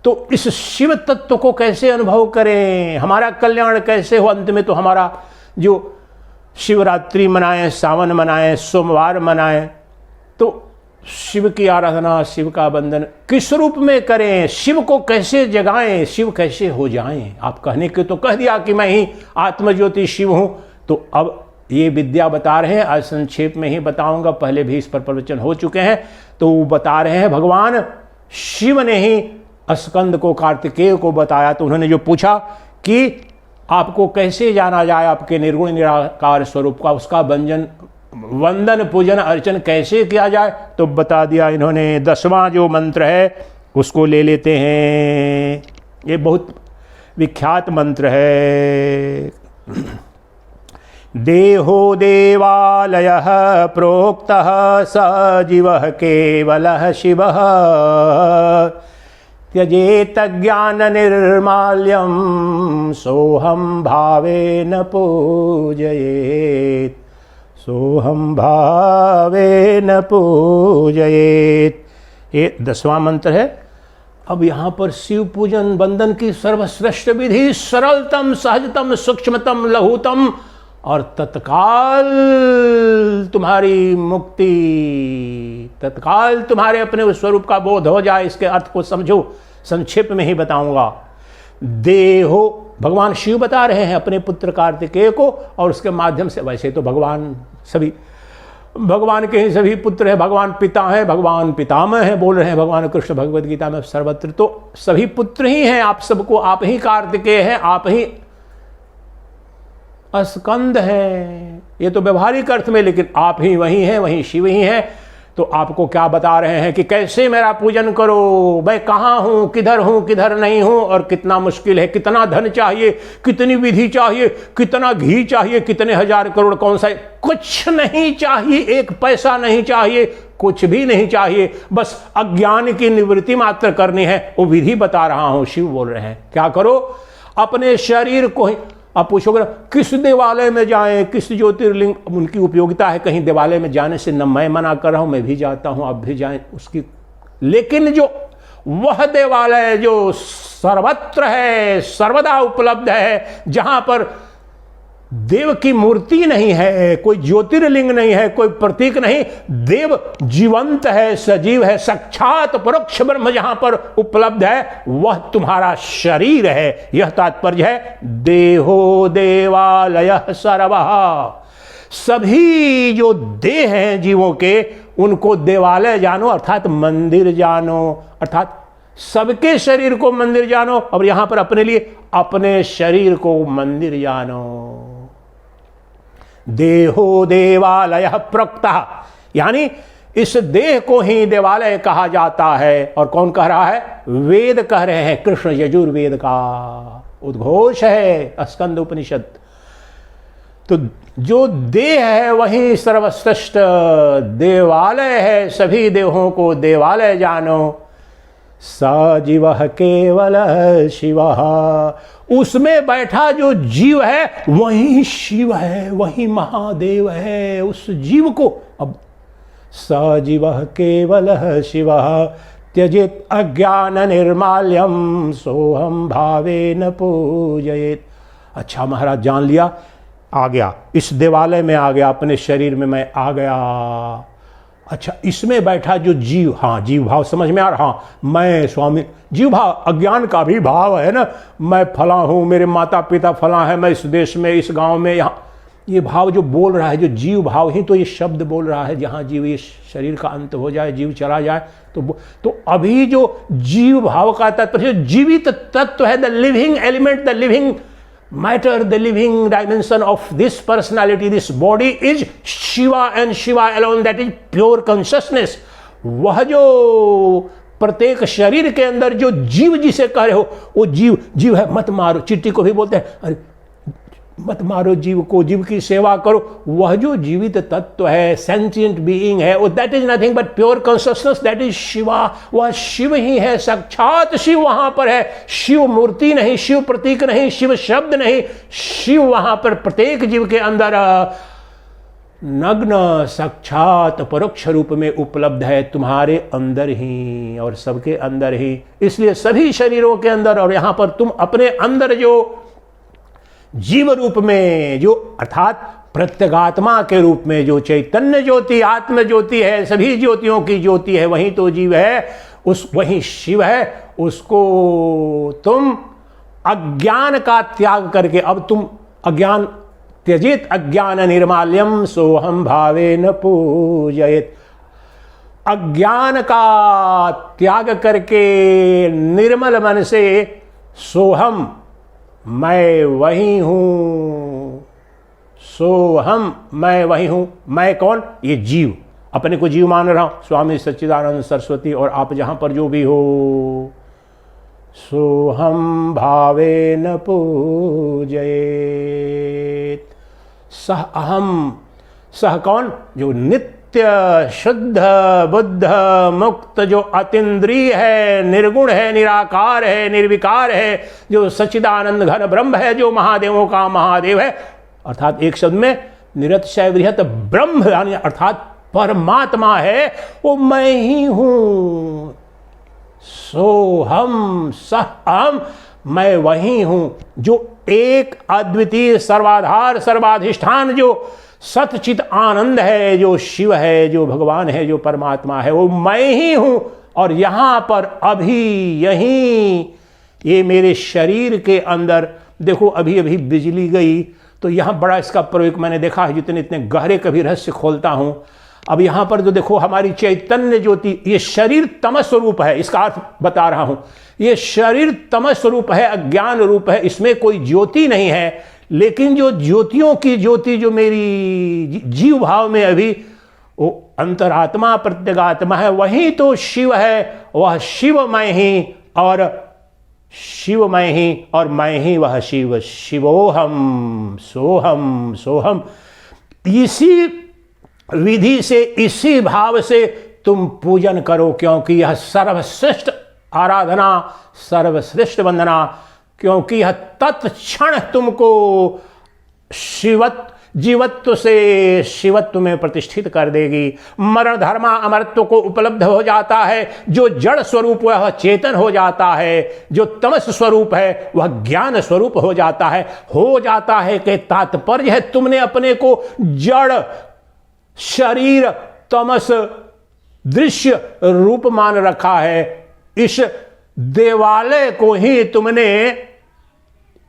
तो इस शिव तत्व को कैसे अनुभव करें, हमारा कल्याण कैसे हो। अंत में तो हमारा जो शिवरात्रि मनाएं, सावन मनाएं, सोमवार मनाएं, तो शिव की आराधना, शिव का वंदन किस रूप में करें, शिव को कैसे जगाएं, शिव कैसे हो जाएं। आप कहने के तो कह दिया कि मैं ही आत्मज्योति शिव हूं, तो अब ये विद्या बता रहे हैं। आज संक्षेप में ही बताऊंगा, पहले भी इस पर प्रवचन हो चुके हैं। तो वो बता रहे हैं, भगवान शिव ने ही स्कंद को, कार्तिकेय को बताया। तो उन्होंने जो पूछा कि आपको कैसे जाना जाए, आपके निर्गुण निराकार स्वरूप का, उसका वंदन पूजन अर्चन कैसे किया जाए, तो बता दिया इन्होंने। 10वां जो मंत्र है उसको ले लेते हैं। ये बहुत विख्यात मंत्र है। देहो देवालयः प्रोक्तः स जीवः केवलः शिवः त्यजेत ज्ञान निर्माल्यम सोहम भावेन पूजयेत्, सोहम भावेन पूजयेत्। ये 10वां मंत्र है। अब यहाँ पर शिव पूजन वंदन की सर्वश्रेष्ठ विधि, सरलतम, सहजतम, सूक्ष्मतम, लघुतम और तत्काल तुम्हारी मुक्ति, तत्काल तुम्हारे अपने उस स्वरूप का बोध हो जाए। इसके अर्थ को समझो, संक्षेप में ही बताऊंगा। देहो, भगवान शिव बता रहे हैं अपने पुत्र कार्तिकेय को, और उसके माध्यम से, वैसे तो भगवान सभी भगवान के ही सभी पुत्र हैं, भगवान पिता हैं, भगवान पितामह हैं, बोल रहे हैं भगवान कृष्ण भगवद गीता में सर्वत्र, तो सभी पुत्र ही हैं आप सबको, आप ही कार्तिकेय हैं, आप ही स्कंद हैं, ये तो व्यवहारिक अर्थ में, लेकिन आप ही वही हैं, वही शिव ही हैं। तो आपको क्या बता रहे हैं कि कैसे मेरा पूजन करो, मैं कहाँ हूं, किधर नहीं हूं, और कितना मुश्किल है, कितना धन चाहिए, कितनी विधि चाहिए, कितना घी चाहिए, कितने हजार करोड़, कौन सा, कुछ नहीं चाहिए, एक पैसा नहीं चाहिए, कुछ भी नहीं चाहिए, बस अज्ञान की निवृत्ति मात्र करनी है, वो विधि बता रहा हूं। शिव बोल रहे हैं क्या करो, अपने शरीर को ही, आप पूछोगे किस देवालय में जाएं, किस ज्योतिर्लिंग, उनकी उपयोगिता है, कहीं देवालय में जाने से न मैं मना कर रहा हूं, मैं भी जाता हूं, आप भी जाएं उसकी, लेकिन जो वह देवालय जो सर्वत्र है, सर्वदा उपलब्ध है, जहां पर देव की मूर्ति नहीं है, कोई ज्योतिर्लिंग नहीं है, कोई प्रतीक नहीं, देव जीवंत है, सजीव है, साक्षात परोक्ष ब्रह्म जहां पर उपलब्ध है, वह तुम्हारा शरीर है। यह तात्पर्य है देहो देवालय सर्वः, सभी जो देह हैं जीवों के, उनको देवालय जानो, अर्थात मंदिर जानो, अर्थात सबके शरीर को मंदिर जानो, और यहां पर अपने लिए अपने शरीर को मंदिर जानो। देहो देवालय प्रोक्तः, यानी इस देह को ही देवालय कहा जाता है। और कौन कह रहा है, वेद कह रहे हैं, कृष्ण यजुर्वेद का उद्घोष है स्कंद उपनिषद। तो जो देह है वही सर्वश्रेष्ठ देवालय है, सभी देहों को देवालय जानो। सजीव केवल शिव, उसमें बैठा जो जीव है वही शिव है, वही महादेव है। उस जीव को, अब सजीव केवल शिव त्यजेत अज्ञान निर्माल्यम सोहम भावेन पूजयेत। अच्छा महाराज, जान लिया, आ गया इस देवालय में, आ गया अपने शरीर में, मैं आ गया। अच्छा, इसमें बैठा जो जीव, हाँ जीव भाव समझ में आ रहा, हाँ मैं स्वामी, जीव भाव अज्ञान का भी भाव है ना, मैं फला हूँ, मेरे माता पिता फला है, मैं इस देश में, इस गांव में, यहाँ, ये भाव जो बोल रहा है, जो जीव भाव ही तो ये शब्द बोल रहा है। जहाँ जीव, ये शरीर का अंत हो जाए, जीव चला जाए, तो अभी जो जीव भाव का तात्पर्य जीवित तत्व है, the living element, the living matter, the living dimension of this personality, this body is Shiva and Shiva alone, that is pure consciousness। वह जो प्रत्येक शरीर के अंदर जो जीव जिसे कह रहे हो, वो जीव है। मत मारो, चिट्ठी को भी बोलते हैं, अरे मत मारो जीव को, जीव की सेवा करो। वह जो जीवित तत्व है, सेंटिएंट बीइंग है, वो that is nothing but pure consciousness, that is Shiva. वह शिव ही है, साक्षात शिव वहां पर है। शिव मूर्ति नहीं, शिव प्रतीक नहीं, शिव शब्द नहीं, शिव वहां पर प्रत्येक जीव के अंदर नग्न साक्षात परोक्ष रूप में उपलब्ध है, तुम्हारे अंदर ही और सबके अंदर ही। इसलिए सभी शरीरों के अंदर, और यहां पर तुम अपने अंदर जो जीव रूप में, जो अर्थात प्रत्यगात्मा के रूप में जो चैतन्य ज्योति, आत्म ज्योति है, सभी ज्योतियों की ज्योति है, वही तो जीव है, वही शिव है। उसको तुम अज्ञान का त्याग करके, अब तुम अज्ञान त्यजेत अज्ञान निर्माल्यम सोहम भावेन पूजयेत। अज्ञान का त्याग करके निर्मल मन से सोहम, मैं वही हूं, सोहम मैं वही हूं। मैं कौन? ये जीव, अपने को जीव मान रहा हूं, स्वामी सच्चिदानंद सरस्वती और आप जहां पर जो भी हो। सोहम भावेन पूजयेत। सह अहम, सह कौन? जो नित्य शुद्ध बुद्ध मुक्त, जो अतीन्द्रिय है, निर्गुण है, निराकार है, निर्विकार है, जो सच्चिदानंद घन ब्रह्म है, जो महादेवों का महादेव है, अर्थात एक शब्द में निरतिशय बृहत ब्रह्म यानी अर्थात परमात्मा है, वो मैं ही हूं। सोहम सह अहम, मैं वही हूं जो एक अद्वितीय सर्वाधार सर्वाधिष्ठान जो सतचित आनंद है, जो शिव है, जो भगवान है, जो परमात्मा है, वो मैं ही हूं। और यहां पर अभी यहीं ये मेरे शरीर के अंदर देखो, अभी अभी बिजली गई तो यहां बड़ा इसका प्रयोग मैंने देखा है, जितने इतने गहरे कभी रहस्य खोलता हूं। अब यहां पर जो देखो हमारी चैतन्य ज्योति, ये शरीर तमस स्वरूप है, इसका अर्थ बता रहा हूं। ये शरीर तमस स्वरूप है, अज्ञान रूप है, इसमें कोई ज्योति नहीं है। लेकिन जो ज्योतियों की ज्योति जो मेरी जीव भाव में अभी वो अंतरात्मा प्रत्यगात्मा है, वही तो शिव है। वह शिव मैं ही और शिव मैं ही और मैं ही वह शिव। शिवोहम सोहम सोहम। इसी विधि से, इसी भाव से तुम पूजन करो, क्योंकि यह सर्वश्रेष्ठ आराधना, सर्वश्रेष्ठ वंदना, क्योंकि यह तत्क्षण तुमको जीवत्व से शिवत्व में प्रतिष्ठित कर देगी। मरण धर्मा अमरत्व को उपलब्ध हो जाता है। जो जड़ स्वरूप वह चेतन हो जाता है, जो तमस स्वरूप है वह ज्ञान स्वरूप हो जाता है कि तात्पर्य है तुमने अपने को जड़ शरीर तमस दृश्य रूप मान रखा है। इस देवालय को ही तुमने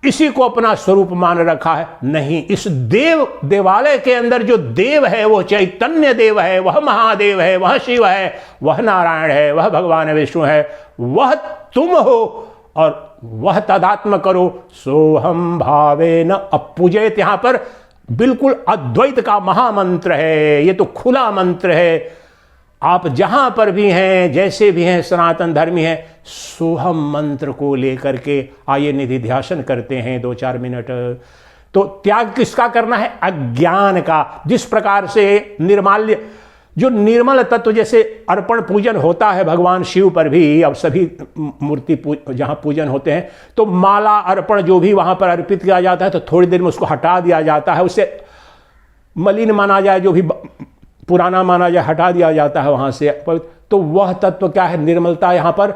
इसी को अपना स्वरूप मान रखा है। नहीं, इस देवालय के अंदर जो देव है वो चैतन्य देव है, वह महादेव है, वह शिव है, वह नारायण है, वह भगवान विष्णु है, वह तुम हो और वह तदात्म करो। सोहम भावेन अपूजयत, यहां पर बिल्कुल अद्वैत का महामंत्र है। ये तो खुला मंत्र है। आप जहां पर भी हैं, जैसे भी हैं, सनातन धर्मी हैं, सोहम मंत्र को लेकर के आइए निधि ध्यान करते हैं 2-4 मिनट। तो त्याग किसका करना है? अज्ञान का। जिस प्रकार से निर्माल्य, जो निर्मल तत्व, जैसे अर्पण पूजन होता है भगवान शिव पर भी, अब सभी मूर्ति जहां पूजन होते हैं तो माला अर्पण जो भी वहां पर अर्पित किया जाता है तो थोड़ी देर में उसको हटा दिया जाता है। उससे मलिन माना जाए, जो भी पुराना माना जाए, हटा दिया जाता है वहां से। तो वह तत्व क्या है? निर्मलता। यहां पर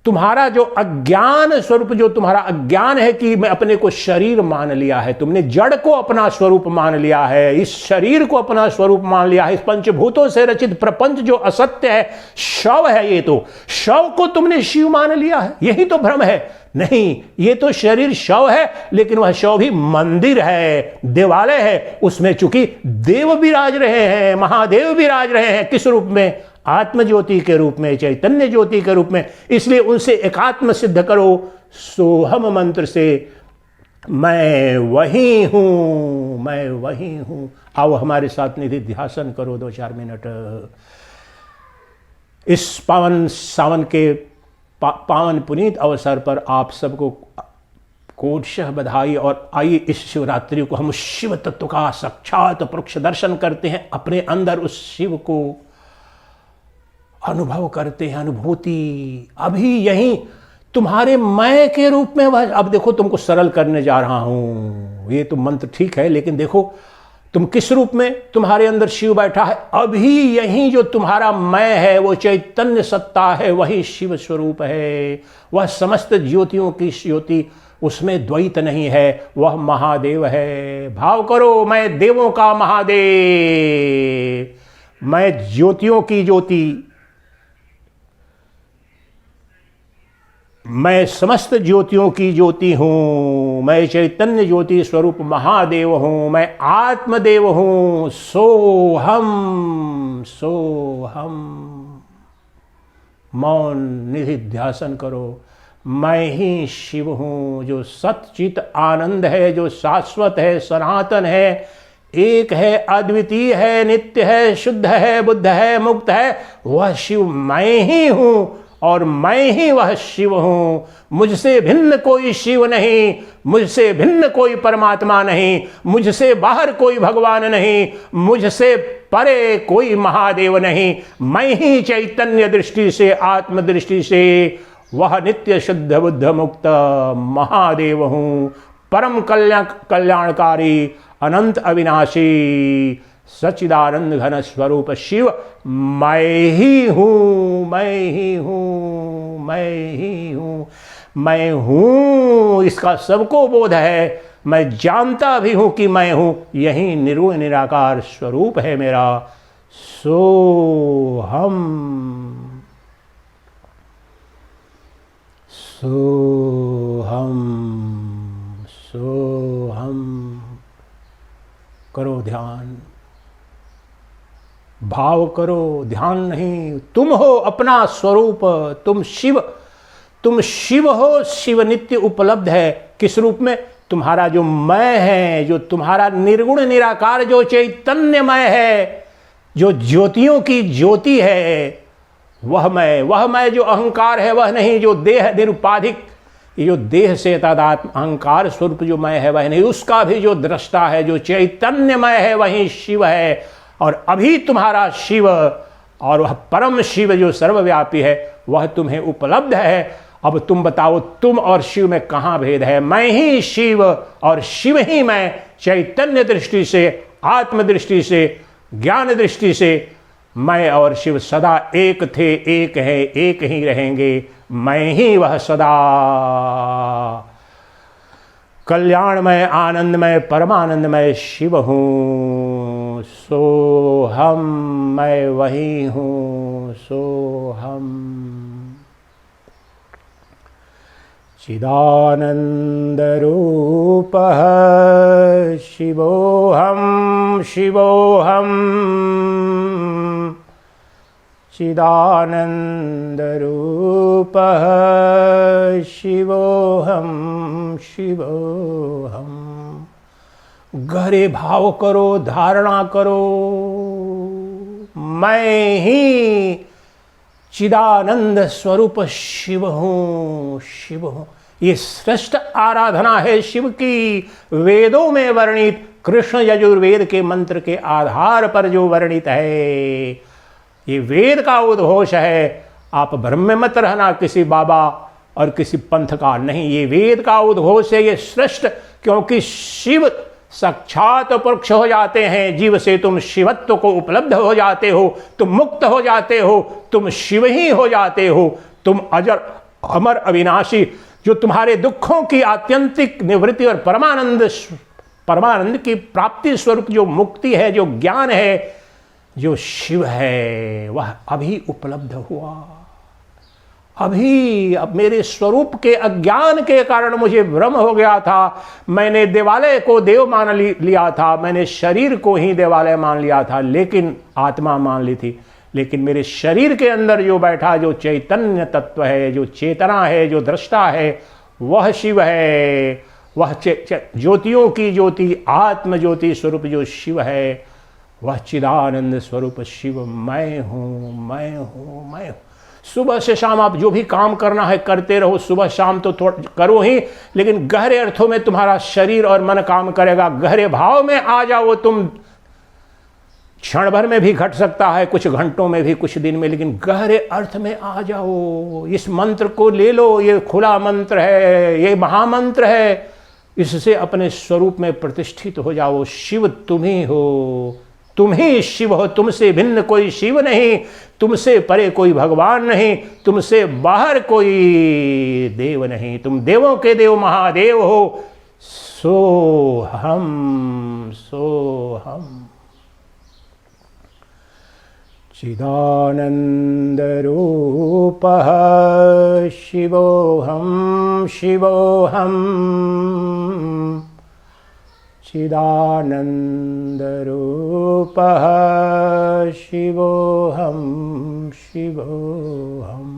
तुम्हारा जो अज्ञान स्वरूप, जो तुम्हारा अज्ञान है कि मैं अपने को शरीर मान लिया है, तुमने जड़ को अपना स्वरूप मान लिया है, इस शरीर को अपना स्वरूप मान लिया है, इस पंचभूतों से रचित प्रपंच जो असत्य है, शव है, ये तो शव को तुमने शिव मान लिया है। यही तो भ्रम है। नहीं, ये तो शरीर शव है, लेकिन वह शव भी मंदिर है, देवालय है। उसमें चूंकि देव विराज रहे हैं, महादेव विराज रहे हैं। किस रूप में? आत्म ज्योति के रूप में, चैतन्य ज्योति के रूप में। इसलिए उनसे एकात्म सिद्ध करो सोहम मंत्र से। मैं वही हूं, मैं वही हूं। आओ हमारे साथ निधि ध्यान करो 2-4 मिनट। इस पावन सावन के पावन पुनीत अवसर पर आप सबको कोटशः बधाई। और आइए इस शिवरात्रि को हम उस शिव तत्व का साक्षात परोक्ष दर्शन करते हैं, अपने अंदर उस शिव को अनुभव करते हैं। अनुभूति अभी यहीं तुम्हारे मैं के रूप में वह। अब देखो, तुमको सरल करने जा रहा हूं। ये तो मंत्र ठीक है, लेकिन देखो तुम किस रूप में तुम्हारे अंदर शिव बैठा है। अभी यहीं जो तुम्हारा मैं है, वो चैतन्य सत्ता है, वही शिव स्वरूप है। वह समस्त ज्योतियों की ज्योति, उसमें द्वैत नहीं है, वह महादेव है। भाव करो, मैं देवों का महादेव, मैं ज्योतियों की ज्योति, मैं समस्त ज्योतियों की ज्योति हूं, मैं चैतन्य ज्योति स्वरूप महादेव हूं, मैं आत्मदेव हूं। सोहम सोहम। मौन निधि ध्यान करो। मैं ही शिव हूं, जो सच्चित आनंद है, जो शाश्वत है, सनातन है, एक है, अद्वितीय है, नित्य है, शुद्ध है, बुद्ध है, मुक्त है। वह शिव मैं ही हूं और मैं ही वह शिव हूं। मुझसे भिन्न कोई शिव नहीं, मुझसे भिन्न कोई परमात्मा नहीं, मुझसे बाहर कोई भगवान नहीं, मुझसे परे कोई महादेव नहीं। मैं ही चैतन्य दृष्टि से, आत्म दृष्टि से वह नित्य शुद्ध बुद्ध मुक्त महादेव हूं। परम कल्याणकारी, अनंत अविनाशी, सच्चिदानंद घन स्वरूप शिव मैं ही हूं, मैं ही हूं, मैं ही हूं। मैं हूं इसका सबको बोध है, मैं जानता भी हूं कि मैं हूं, यही निर्गुण निराकार स्वरूप है मेरा। सोहम सोहम सोहम। करो ध्यान, भाव करो, ध्यान नहीं। तुम हो अपना स्वरूप, तुम शिव हो, शिव नित्य उपलब्ध है। किस रूप में? तुम्हारा जो मैं है, जो तुम्हारा निर्गुण निराकार जो चैतन्यमय है, जो ज्योतियों की ज्योति है, वह मैं जो अहंकार है वह नहीं, जो देह निरुपाधिक, ये जो देह से तादात्म्य अहंकार स्वरूप जो मैं है वह नहीं, उसका भी जो दृष्टा है, जो चैतन्यमय है, वही शिव है। और अभी तुम्हारा शिव और वह परम शिव जो सर्वव्यापी है वह तुम्हें उपलब्ध है। अब तुम बताओ, तुम और शिव में कहाँ भेद है? मैं ही शिव और शिव ही मैं। चैतन्य दृष्टि से, आत्म दृष्टि से, ज्ञान दृष्टि से मैं और शिव सदा एक थे, एक है, एक ही रहेंगे। मैं ही वह सदा कल्याणमय, आनंदमय, परमानंदमय शिव हूँ। सोहम, मैं वही हूँ। सोहम। चिदानंद रूपः शिवोहम शिवोहम। चिदानंद रूपः शिवोहम शिवोहम। गहरे भाव करो, धारणा करो, मैं ही चिदानंद स्वरूप शिव हूँ, शिव हूँ। ये श्रेष्ठ आराधना है शिव की। वेदों में वर्णित, कृष्ण यजुर्वेद के मंत्र के आधार पर जो वर्णित है, ये वेद का उद्घोष है। आप भ्रम में मत रहना किसी बाबा और किसी पंथ का नहीं, ये वेद का उद्घोष है। ये श्रेष्ठ, क्योंकि शिव साक्षात परोक्ष हो जाते हैं। जीव से तुम शिवत्व को उपलब्ध हो जाते हो, तुम मुक्त हो जाते हो, तुम शिव ही हो जाते हो। तुम अजर अमर अविनाशी, जो तुम्हारे दुखों की आत्यंतिक निवृत्ति और परमानंद की प्राप्ति स्वरूप जो मुक्ति है, जो ज्ञान है, जो शिव है, वह अभी उपलब्ध हुआ। अभी अब मेरे स्वरूप के अज्ञान के कारण मुझे भ्रम हो गया था। मैंने देवालय को देव मान लिया था, मैंने शरीर को ही देवालय मान लिया था, लेकिन आत्मा मान ली थी। लेकिन मेरे शरीर के अंदर जो बैठा, जो चैतन्य तत्व है, जो चेतना है, जो दृष्टा है, वह शिव है। वह ज्योतियों की ज्योति, आत्म ज्योति स्वरूप जो शिव है, वह चिदानंद स्वरूप शिव मैं हूँ, मैं हूँ, मैं हूँ। सुबह से शाम आप जो भी काम करना है करते रहो। सुबह शाम तो थोड़ा करो ही, लेकिन गहरे अर्थों में तुम्हारा शरीर और मन काम करेगा। गहरे भाव में आ जाओ तुम। क्षण भर में भी घट सकता है, कुछ घंटों में भी, कुछ दिन में, लेकिन गहरे अर्थ में आ जाओ। इस मंत्र को ले लो, ये खुला मंत्र है, ये महामंत्र है। इससे अपने स्वरूप में प्रतिष्ठित हो जाओ। शिव तुम ही हो, तुम ही शिव हो। तुमसे भिन्न कोई शिव नहीं, तुमसे परे कोई भगवान नहीं, तुमसे बाहर कोई देव नहीं। तुम देवों के देव महादेव हो। सोहम सोहम। चिदानंद रूपः शिवोहम शिवोहम। चिदानंद रूपः शिवोहम शिवोहम।